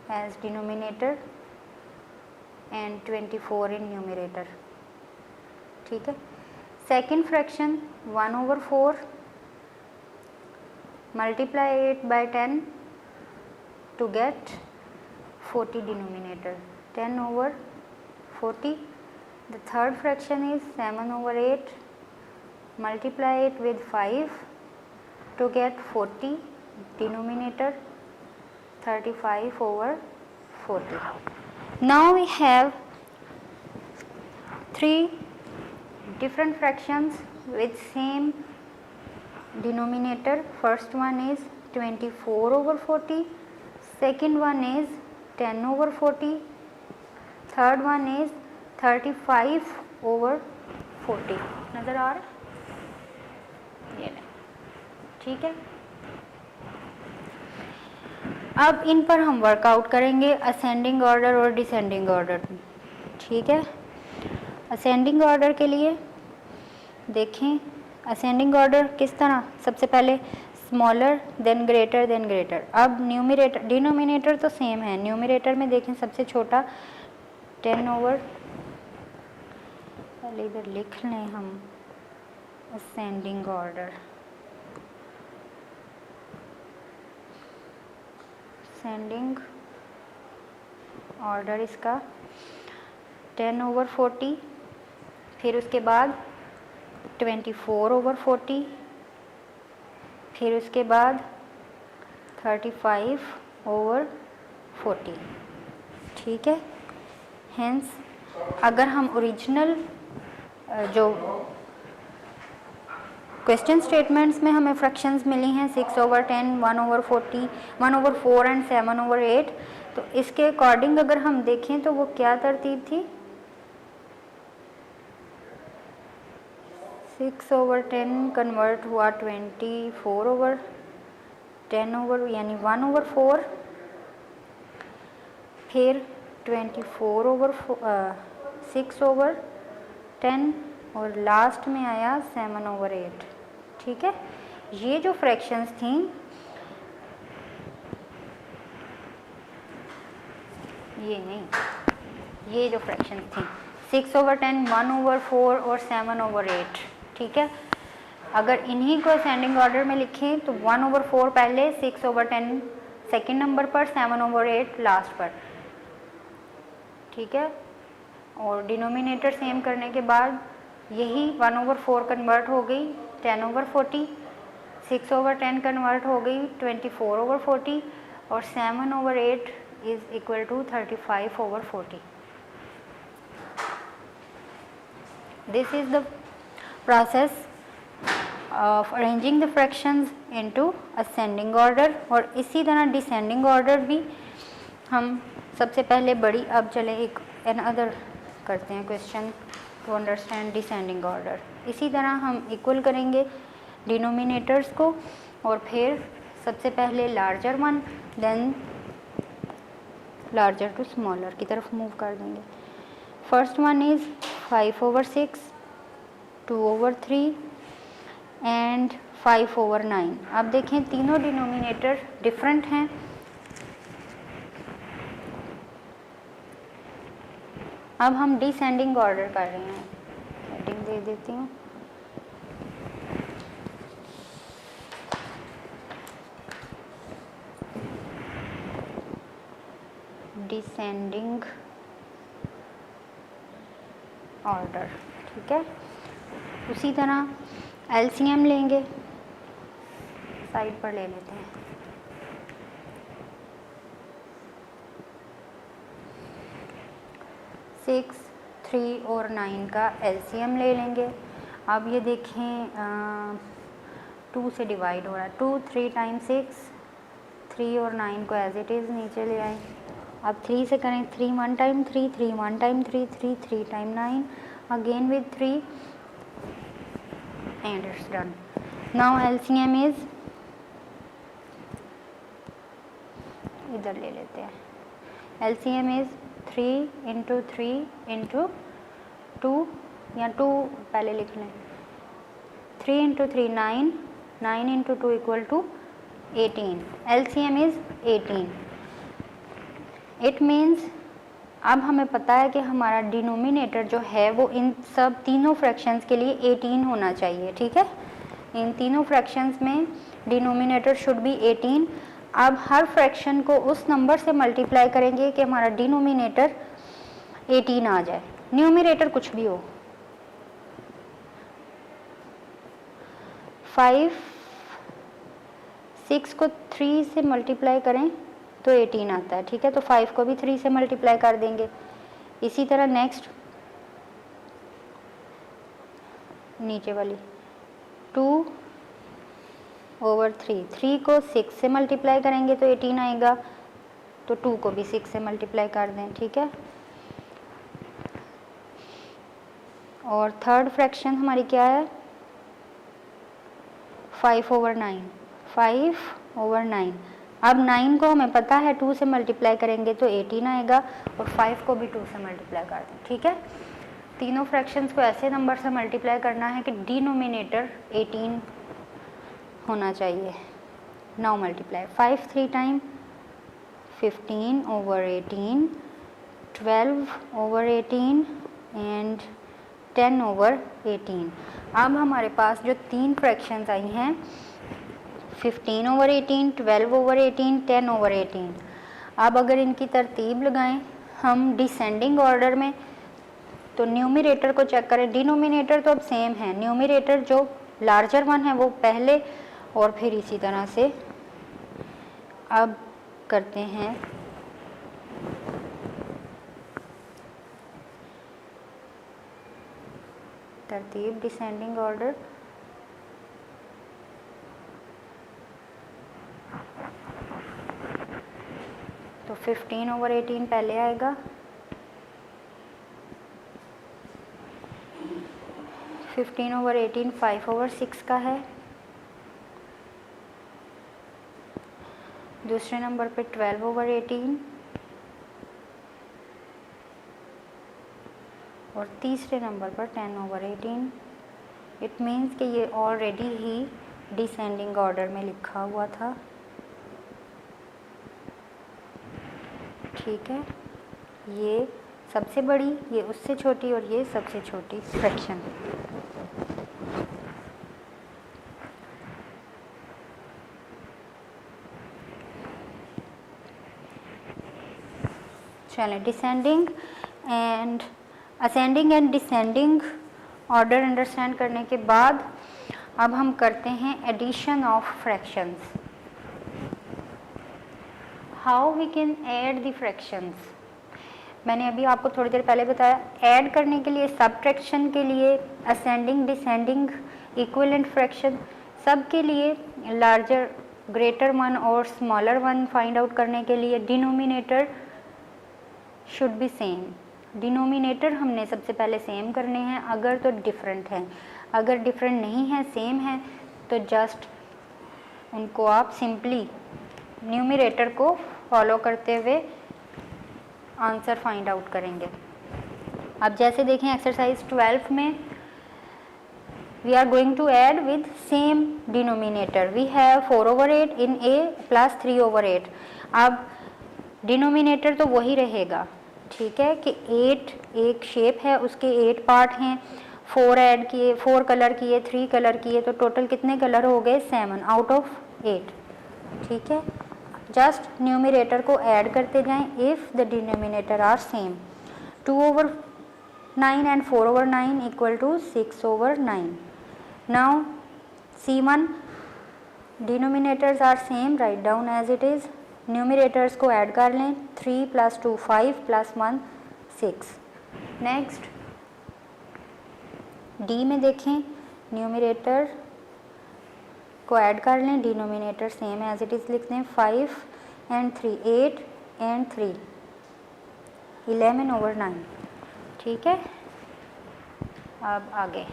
as denominator and 24 in numerator. ठीक है, second fraction 1 over 4, multiply it by 10 to get 40 denominator. 10 over 40. The third fraction is 7 over 8, multiply it with 5 to get 40 denominator. 35 over 40. Now we have three different fractions with same denominator. First one is 24 over 40, second one is 10 over 40, third one is 35 over 40. नज़र आ रहा है ये. ठीक है। अब इन पर हम workout करेंगे असेंडिंग ऑर्डर और डिसेंडिंग ऑर्डर, ठीक है। असेंडिंग ऑर्डर के लिए देखें, असेंडिंग ऑर्डर किस तरह, सबसे पहले स्मॉलर देन ग्रेटर। अब न्यूमरेटर डिनोमिनेटर तो सेम है, न्यूमरेटर में देखें सबसे छोटा 10/, पहले इधर लिख लें हम असेंडिंग ऑर्डर, असेंडिंग ऑर्डर इसका 10/40, फिर उसके बाद 24/40, फिर उसके बाद 35/40, ठीक है। हेंस अगर हम ओरिजिनल जो क्वेश्चन स्टेटमेंट्स में हमें फ्रैक्शंस मिली हैं 6/10, 1/40, 1/4 एंड 7/8, तो इसके अकॉर्डिंग अगर हम देखें तो वो क्या तरतीब थी, 6/10 कन्वर्ट हुआ 24/10 यानी 1/4, फिर 6/10 और लास्ट में आया 7/8, ठीक है। ये जो फ्रैक्शंस थी ये नहीं, ये जो फ्रैक्शंस थी 6/10, 1/4 और 7/8, ठीक है। अगर इन्हीं को असेंडिंग ऑर्डर में लिखें तो 1/4 पहले, 6/10 सेकेंड नंबर पर, 7/8 लास्ट पर, ठीक है। और डिनोमिनेटर सेम करने के बाद यही 1/4 कन्वर्ट हो गई 10/40, 6/10 कन्वर्ट हो गई 24/40 और 7/8 is equal to 35/40। This is the process of arranging the fractions into ascending order। और इसी तरह descending order भी हम सबसे पहले बड़ी, अब चले एक another करते हैं question to understand descending order. इसी तरह हम इक्वल करेंगे डिनोमिनेटर्स को और फिर सबसे पहले larger one then larger to smaller की तरफ मूव कर देंगे। First one is 5/6, 2/3 and 5/9। अब देखें तीनों डिनोमिनेटर डिफरेंट हैं। अब हम डिसेंडिंग ऑर्डर कर रहे हैं, हेडिंग दे देती हूँ। डिसेंडिंग ऑर्डर, ठीक है। उसी तरह एलसीएम लेंगे, साइड पर ले लेते हैं। सिक्स, 3 और 9 का एलसीएम ले लेंगे। अब ये देखें 2 से डिवाइड हो रहा है, 2 3 टाइम्स 6, 3 और 9 को एज इट इज़ नीचे ले आए। अब 3 से करें, 3 1 time 3, 3 1 time 3, 3 3 time 9, again with 3 and it's done. Now LCM is, इधर ले लेते हैं, LCM is 3 into 3 into 2 या 2 पहले लिख लें, 3 into 3 9, 9 into 2 equal to 18, LCM is 18। It means अब हमें पता है कि हमारा डिनोमिनेटर जो है वो इन सब तीनों फ्रैक्शंस के लिए 18 होना चाहिए, ठीक है। इन तीनों फ्रैक्शंस में डिनोमिनेटर शुड बी 18। अब हर फ्रैक्शन को उस नंबर से मल्टीप्लाई करेंगे कि हमारा डिनोमिनेटर 18 आ जाए, न्यूमरेटर कुछ भी हो। 5 6 को 3 से मल्टीप्लाई करें तो 18 आता है, ठीक है। तो 5 को भी 3 से मल्टीप्लाई कर देंगे। इसी तरह नेक्स्ट नीचे वाली 2/3, 3 को 6 से मल्टीप्लाई करेंगे तो 18 आएगा, तो 2 को भी 6 से मल्टीप्लाई कर दें, ठीक है। और थर्ड फ्रैक्शन हमारी क्या है, 5/9, 5/9। अब 9 को हमें पता है 2 से मल्टीप्लाई करेंगे तो 18 आएगा, और 5 को भी 2 से मल्टीप्लाई कर दें। ठीक है, तीनों फ्रैक्शंस को ऐसे नंबर से मल्टीप्लाई करना है कि डिनोमिनेटर 18 होना चाहिए। Now multiply 5 3 time 15/18, 12/18 and 10/18। अब हमारे पास जो तीन फ्रैक्शंस आई हैं 15/18, 12/18, 10/18। अब अगर इनकी तरतीब लगाएं हम डिसेंडिंग ऑर्डर में, तो न्यूमरेटर को चेक करें। डिनोमिनेटर तो अब सेम है, न्यूमरेटर जो लार्जर वन है वो पहले, और फिर इसी तरह से अब करते हैं तरतीब डिसेंडिंग ऑर्डर। तो 15/18 पहले आएगा, 15/18 5/6 का है। दूसरे नंबर पे 12/18, और तीसरे नंबर पर 10/18। इट मीन्स कि ये ऑलरेडी ही डिसेंडिंग ऑर्डर में लिखा हुआ था। ठीक है, ये सबसे बड़ी, ये उससे छोटी, और ये सबसे छोटी फ्रैक्शन। चलें, descending and ascending and descending order understand करने के बाद अब हम करते हैं addition of fractions. How we can add the fractions. मैंने अभी आपको थोड़ी देर पहले बताया, ऐड करने के लिए, सबट्रैक्शन के लिए, असेंडिंग डिसेंडिंग इक्विवेलेंट फ्रैक्शन, सब के लिए लार्जर ग्रेटर वन और स्मॉलर वन फाइंड आउट करने के लिए denominator should be same. Denominator हमने सबसे पहले सेम करने हैं, अगर तो डिफरेंट हैं। अगर डिफरेंट नहीं है, सेम है, तो जस्ट उनको आप सिंपली न्यूमरेटर को फॉलो करते हुए आंसर फाइंड आउट करेंगे। अब जैसे देखें एक्सरसाइज 12 में we are going to add with same denominator. We have 4/8 in a plus 3/8. अब डिनोमिनेटर तो वही रहेगा, ठीक है, कि 8 एक शेप है, उसके 8 पार्ट हैं, 4 ऐड किए, 4 कलर किए, 3 कलर किए, तो टोटल कितने कलर हो गए 7 आउट ऑफ 8। ठीक है, जस्ट न्यूमरेटर को ऐड करते जाएं if the denominator are same. 2/9 and 4/9 equal to 6/9. Now C1 denominators are same, write down as it is. Numerators को ऐड कर लें, 3 + 2 5 + 1 6। नेक्स्ट डी में देखें, न्यूमरेटर को ऐड कर लें, denominator same as it is लिखते हैं, 5 and 3 8 and 3 11/9। ठीक है, अब आगे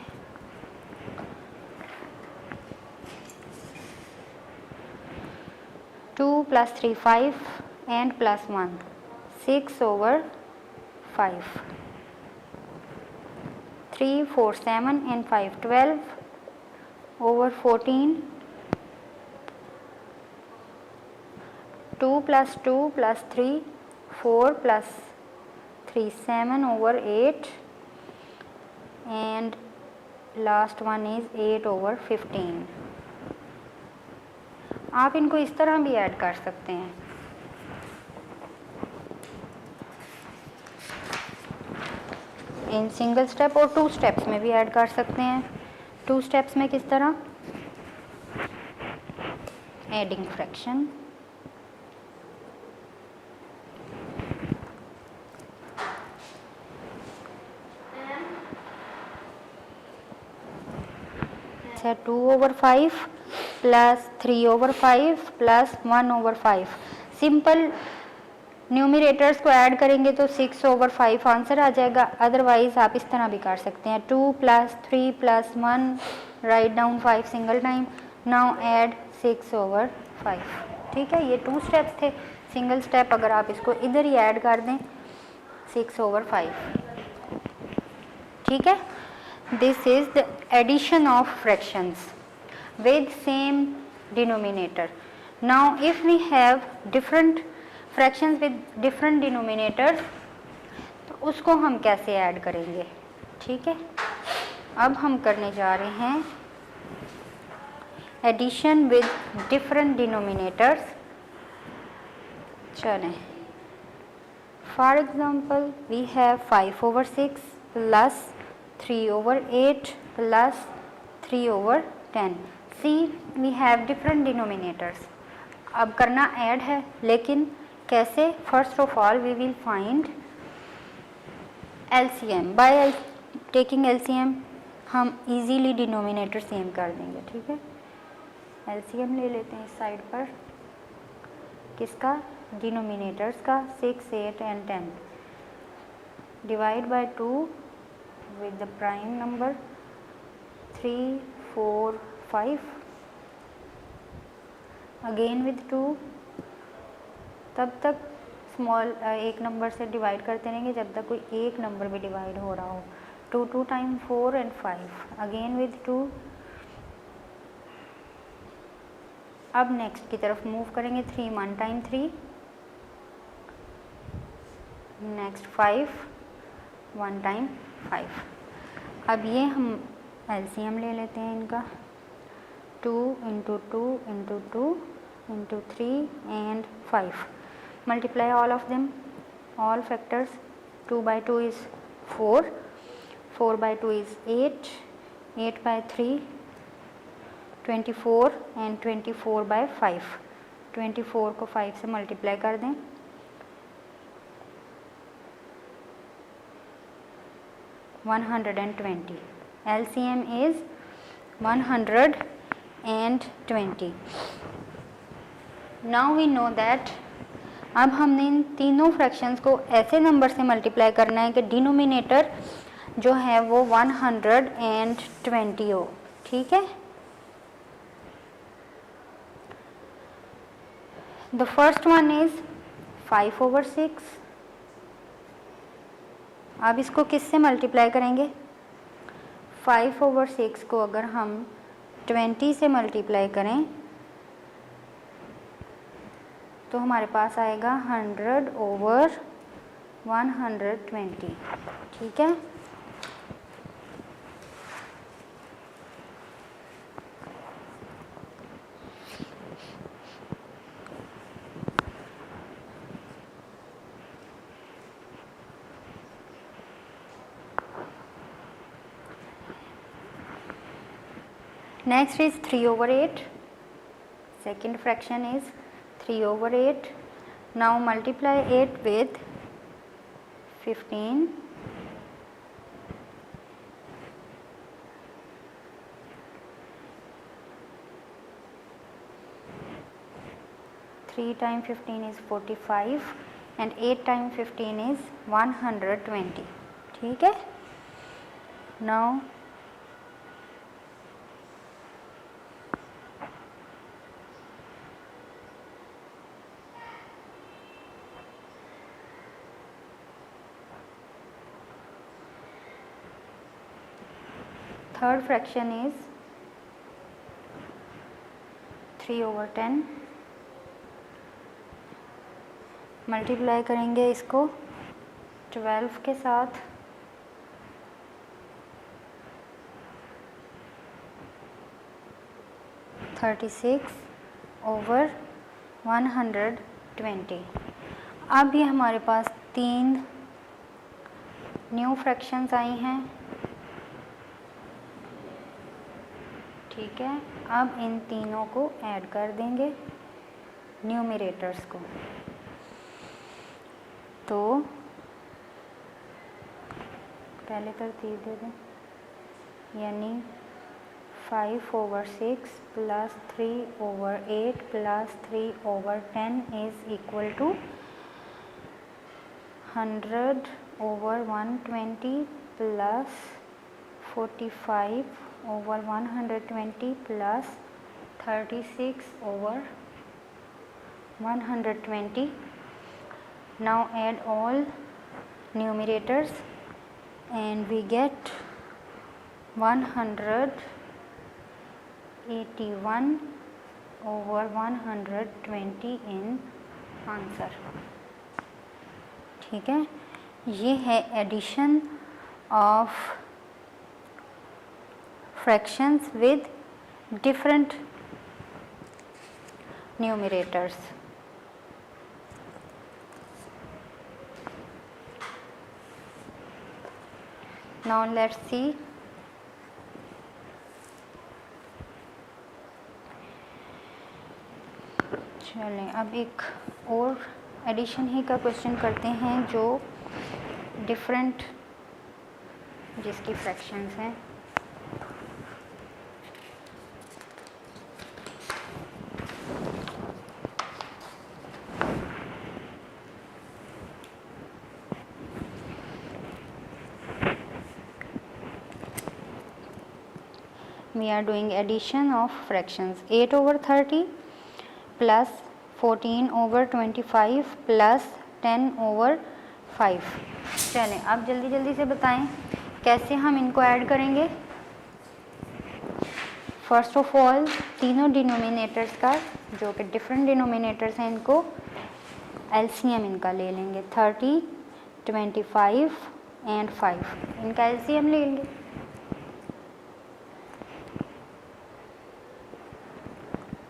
2 + 3 5 and +1 6/5। 3 4 7 and 5 12/14। 2 + 2 + 3 4 + 3 7/8 and last one is 8/15। आप इनको इस तरह भी ऐड कर सकते हैं, इन सिंगल स्टेप, और 2 स्टेप्स में भी ऐड कर सकते हैं। 2 स्टेप्स में किस तरह, एडिंग फ्रैक्शन, है 2/5 + 3/5 + 1/5। सिंपल न्यूमरेटर्स को ऐड करेंगे तो 6/5 आंसर आ जाएगा। अदरवाइज आप इस तरह भी कर सकते हैं, 2 + 3 + 1 write down 5 single time, now add 6/5। ठीक है, ये 2 स्टेप्स थे। सिंगल स्टेप अगर आप इसको इधर ही ऐड कर दें 6/5। ठीक है, this is the addition of fractions with same denominator. Now if we have different fractions with different denominators, तो उसको हम कैसे ऐड करेंगे? ठीक है, अब हम करने जा रहे हैं एडिशन विद डिफरेंट डिनोमिनेटर्स। चलें, for example we have 5/6 plus 3/8 plus 3/10। See we have different denominators. अब करना ऐड है, लेकिन कैसे? First of all we will find LCM. By taking LCM हम इजीली डिनोमिनेटर सेम कर देंगे। ठीक है, एलसीएम ले लेते हैं इस साइड पर। किसका? डिनोमिनेटर्स का। 6, 8 and 10। Divide by 2 with the prime number 3, 4, 5 again with 2। तब तक स्मॉल एक नंबर से डिवाइड करते रहेंगे जब तक कोई एक नंबर भी डिवाइड हो रहा हो। 2 2 टाइम 4 एंड 5 अगेन विद 2। अब नेक्स्ट की तरफ मूव करेंगे। 3 1 टाइम 3, नेक्स्ट 5 1 टाइम 5। अब ये हम एलसीएम ले लेते हैं इनका। 2 into 2 into 2 into 3 and 5. Multiply all of them, all factors. 2 by 2 is 4, 4 by 2 is 8, 8 by 3 24 and 24 by 5। 24 को 5 से मल्टीप्लाई कर दें। 120। LCM is 120। Now we know that अब हमने इन तीनों फ्रैक्शंस को ऐसे नंबर से मल्टीप्लाई करना है कि डिनोमिनेटर जो है वो 120 हो। ठीक है, द फर्स्ट वन इज 5/6। अब इसको किससे मल्टीप्लाई करेंगे? 5/6 को अगर हम 20 से मल्टीप्लाई करें तो हमारे पास आएगा 100/120। ठीक है, next is 3/8. Second fraction is 3/8. Now multiply 8 with 15. 3 times 15 is 45 and 8 times 15 is 120. ठीक है, now third fraction is 3/10। Multiply करेंगे इसको 12 के साथ। 36/120। अब ये हमारे पास 3 न्यू फ्रैक्शंस आई हैं। ठीक है, अब इन तीनों को ऐड कर देंगे न्यूमरेटर्स को। तो पहले तरतीब दे दें, यानी 5/6 plus 3/8 plus 3/10 is equal to 100/120 plus 45/120 plus 36/120. Now add all numerators and we get 181/120 in answer. ठीक है, ये है addition of fractions with different numerators. Now let's see चलें अब एक और एडिशन ही का क्वेश्चन करते हैं जो डिफरेंट जिसकी फ्रैक्शंस हैं। We are doing addition of fractions 8/30 plus 14/25 plus 10/5। चलें अब जल्दी जल्दी से बताएं कैसे हम इनको ऐड करेंगे। फर्स्ट ऑफ ऑल तीनों डिनोमिनेटर्स का जो कि डिफरेंट डिनोमिनेटर्स हैं इनको एलसीएम इनका ले लेंगे। 30, 25 एंड 5 इनका एलसीएम ले लेंगे।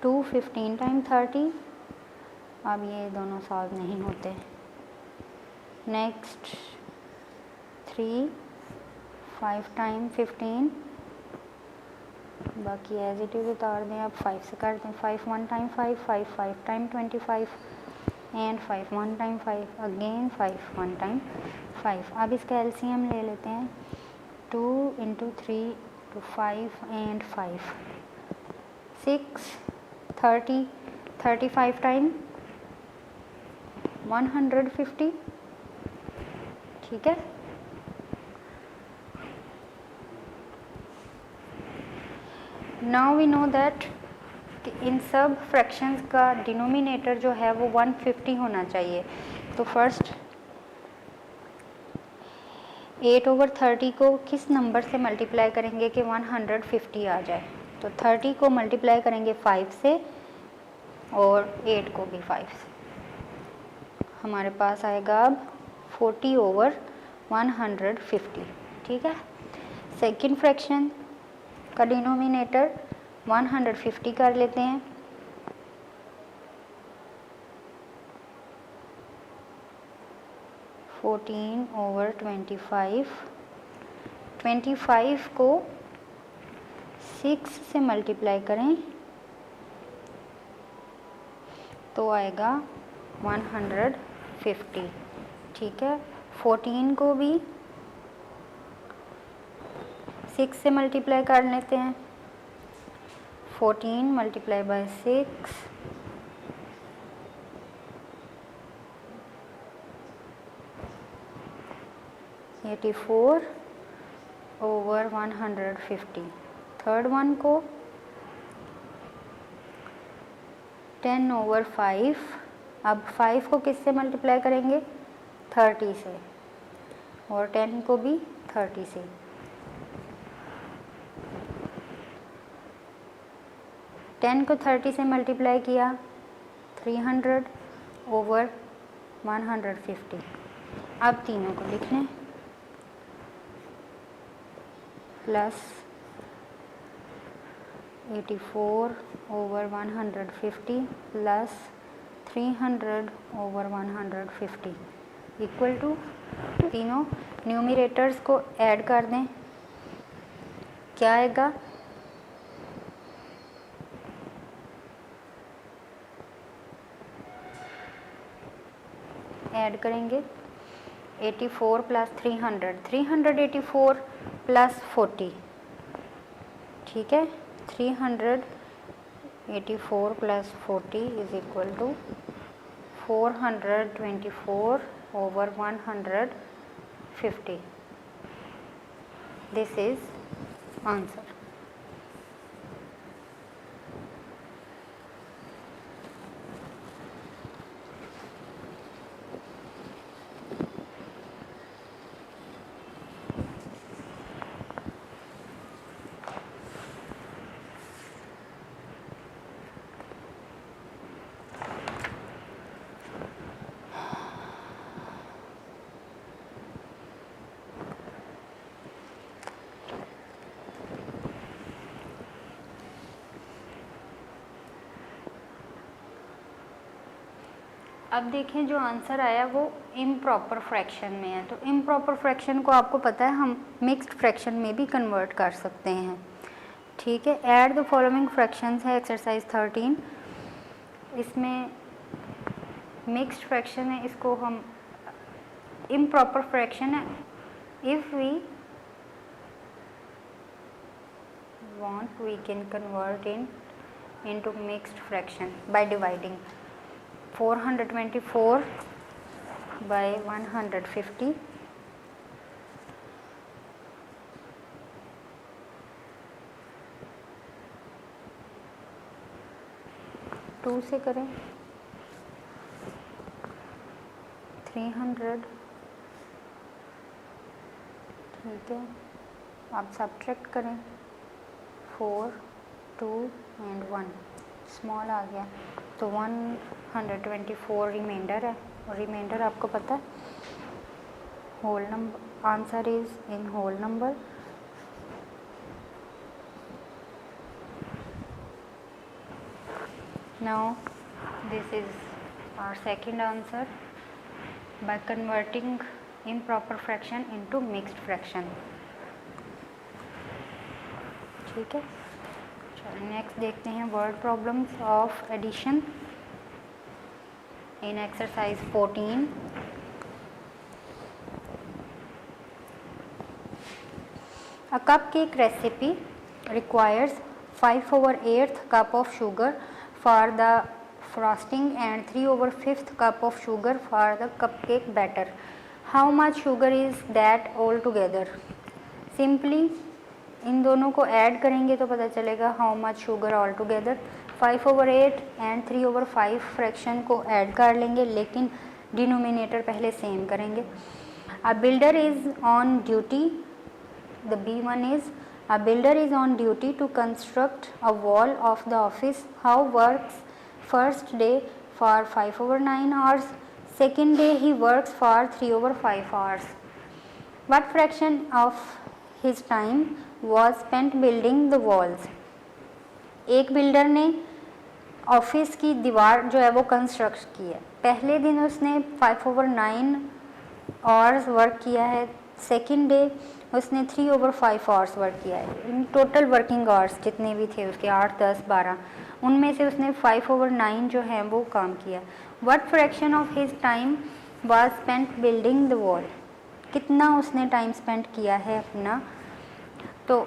215 टाइम 30, अब ये दोनों सॉल्व नहीं होते। नेक्स्ट 3, 5 टाइम 15, बाकी एज इट इज़ उतार दें। अब 5 से कर दें। 5 1 time 5, 5 5 time 25 and 5 1 time 5 again 5 1 time 5। अब इसका एलसीएम ले लेते हैं। 2 × 3 × 5 एंड 5 6 30 35 टाइम 150। ठीक है, now we know that in सब फ्रैक्शंस का डिनोमिनेटर जो है वो 150 होना चाहिए। तो फर्स्ट 8/30 को किस नंबर से मल्टीप्लाई करेंगे कि 150 आ जाए। तो 30 को मल्टीप्लाई करेंगे 5 से और 8 को भी 5 से। हमारे पास आएगा अब 40/150। ठीक है, सेकंड फ्रैक्शन का डिनोमिनेटर 150 कर लेते हैं। फोर्टीन ओवर 25 को 6 से मल्टीप्लाई करें तो आएगा 150। ठीक है, 14 को भी 6 से मल्टीप्लाई कर लेते हैं। 14 मल्टीप्लाई बाय 6 84/150। थर्ड वन को 10/5। अब 5 को किससे मल्टीप्लाई करेंगे 30 से और 10 को भी 30 से। 10 को 30 से मल्टीप्लाई किया 300/150। अब तीनों को लिख लें प्लस 84/150 प्लस 300/150 इक्वल टू तीनों न्यूमरेटर्स को ऐड कर दें। क्या आएगा ऐड करेंगे 84 प्लस 300 384 प्लस 40। ठीक है, 384 plus 40 is equal to 424/150। This is answer. अब देखें जो आंसर आया वो इम्प्रॉपर फ्रैक्शन में है, तो इम्प्रॉपर फ्रैक्शन को आपको पता है हम मिक्स्ड फ्रैक्शन में भी कन्वर्ट कर सकते हैं। ठीक है, ऐड द फॉलोइंग फ्रैक्शंस है एक्सरसाइज 13। इसमें मिक्स्ड फ्रैक्शन है, इसको हम इम्प्रॉपर फ्रैक्शन है। If we want we can convert into mixed fraction by dividing 424 by 150, 2 से करें 300। ठीक है, आप सब्ट्रैक्ट करें 4, 2 एंड 1, स्मॉल आ गया तो 124 रिमाइंडर है, और रिमाइंडर आपको पता है whole number, answer is in whole number. Now this is our second answer by converting improper fraction into mixed fraction। ठीक है, चलो नेक्स्ट देखते हैं word problems of addition in exercise 14। A cupcake recipe requires 5/8 cup of sugar for the frosting and 3/5 cup of sugar for the cupcake batter. How much sugar is that altogether? Simply इन दोनों को add करेंगे तो पता चलेगा how much sugar all together. 5/8 and 3/5 fraction को add कर लेंगे, लेकिन डिनोमिनेटर पहले सेम करेंगे। A builder is on duty, the B1 is a builder is on duty to construct a wall of the office. How works first day for 5/9 hours, second day he works for 3/5 hours. What fraction of his time was spent building the walls? एक builder ने office की दीवार जो है वो construct की है, पहले दिन उसने 5/9 आवर्स वर्क किया है, सेकेंड डे उसने 3/5 आवर्स वर्क किया है। टोटल वर्किंग आवर्स जितने भी थे उसके 8, 10, 12, उनमें से उसने 5/9 जो है वो काम किया। What fraction of his time was spent building the wall, कितना उसने टाइम स्पेंड किया है अपना। तो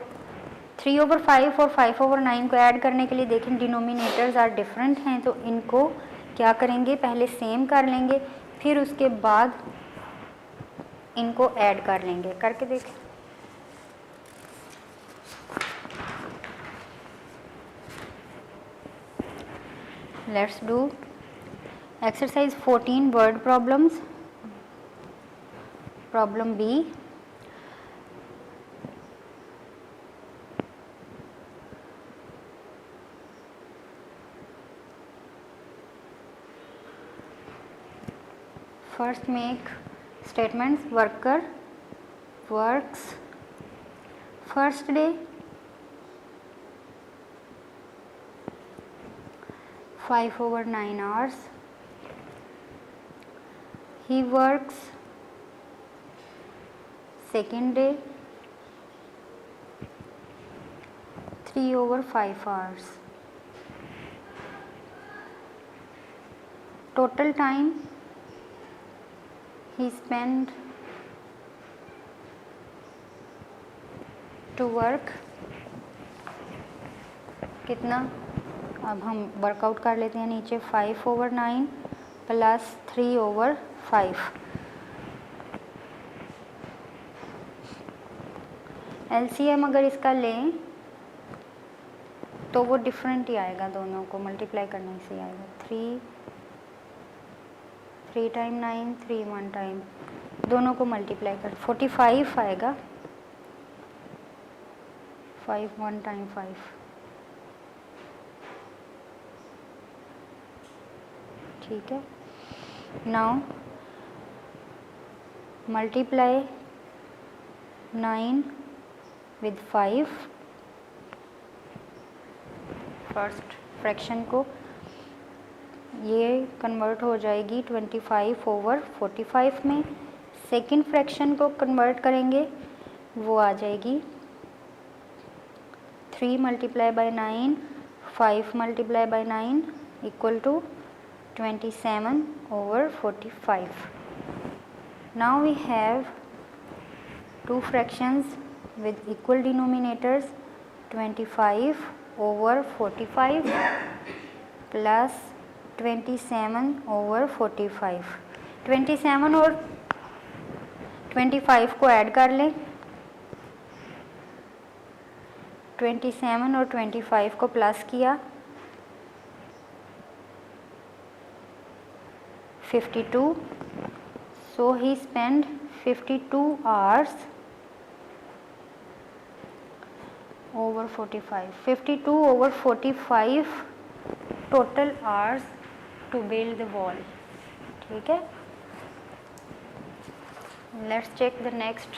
3/5 और 5/9 को ऐड करने के लिए देखें डिनोमिनेटर्स आर डिफरेंट हैं, तो इनको क्या करेंगे, पहले सेम कर लेंगे, फिर उसके बाद इनको ऐड कर लेंगे। करके देखें। Let's do exercise 14 word problems. Problem B, first make statements. Worker works first day 5/9 hours. He works second day 3/5 hours. Total time he spent to work कितना, अब हम वर्कआउट कर लेते हैं नीचे 5/9 प्लस 3/5। LCM अगर इसका लें तो वो डिफरेंट ही आएगा, दोनों को मल्टीप्लाई करने से आएगा। 3 टाइम 9, 3 1 टाइम, दोनों को मल्टीप्लाई कर 45 आएगा। 5 1 टाइम 5, ठीक है। Now multiply 9 with 5, first fraction को ये कन्वर्ट हो जाएगी 25/45 में। सेकंड फ्रैक्शन को कन्वर्ट करेंगे, वो आ जाएगी 3 × 9, 5 × 9 equal to 27/45. Now we have two fractions with equal denominators, 25/45 plus 27/45. 27 और 25 को ऐड कर लें, 27 और 25 को प्लस किया 52. So he spent 52 hours over 45. 52/45 total hours to build the wall. ठीक है, let's check the next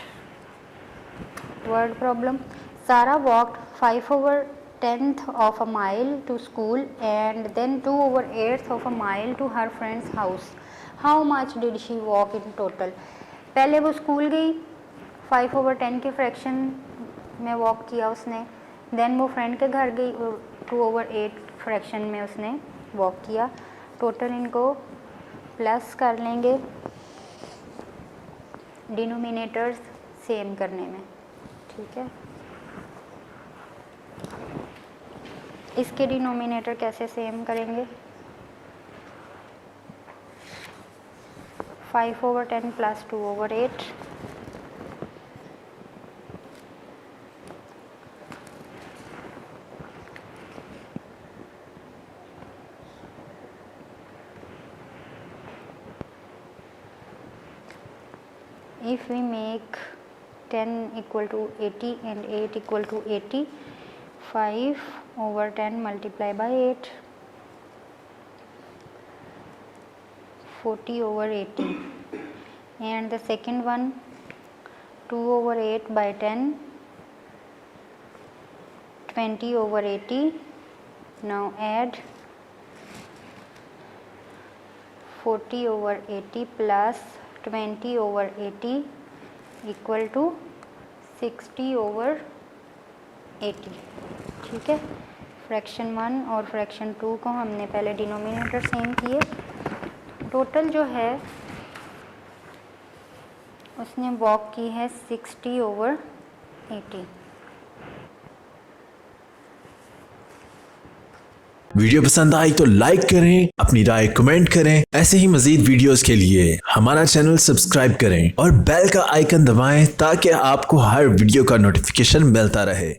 word problem. Sara walked 5/10 of a mile to school and then 2/8 of a mile to her friend's house. How much did she walk in total? पहले वो school गई, 5/10 के fraction में walk किया उसने, then वो friend के घर गई और 2/8 फ्रैक्शन में उसने वॉक किया। टोटल इनको प्लस कर लेंगे डिनोमिनेटर्स सेम करने में। ठीक है, इसके डिनोमिनेटर कैसे सेम करेंगे? 5/10 plus 2/8. If we make 10 equal to 80 and 8 equal to 80, 5/10 multiplied by 8, 40/80, and the second one 2/8 by 10, 20/80. Now add 40/80 plus 20/80 equal to 60/80. ठीक है, फ्रैक्शन 1 और फ्रैक्शन 2 को हमने पहले डिनोमिनेटर सेम किए। टोटल जो है उसने वॉक की है 60/80। वीडियो पसंद आई तो लाइक करें, अपनी राय कमेंट करें। ऐसे ही मजीद वीडियोस के लिए हमारा चैनल सब्सक्राइब करें और बेल का आइकन दबाएं ताकि आपको हर वीडियो का नोटिफिकेशन मिलता रहे।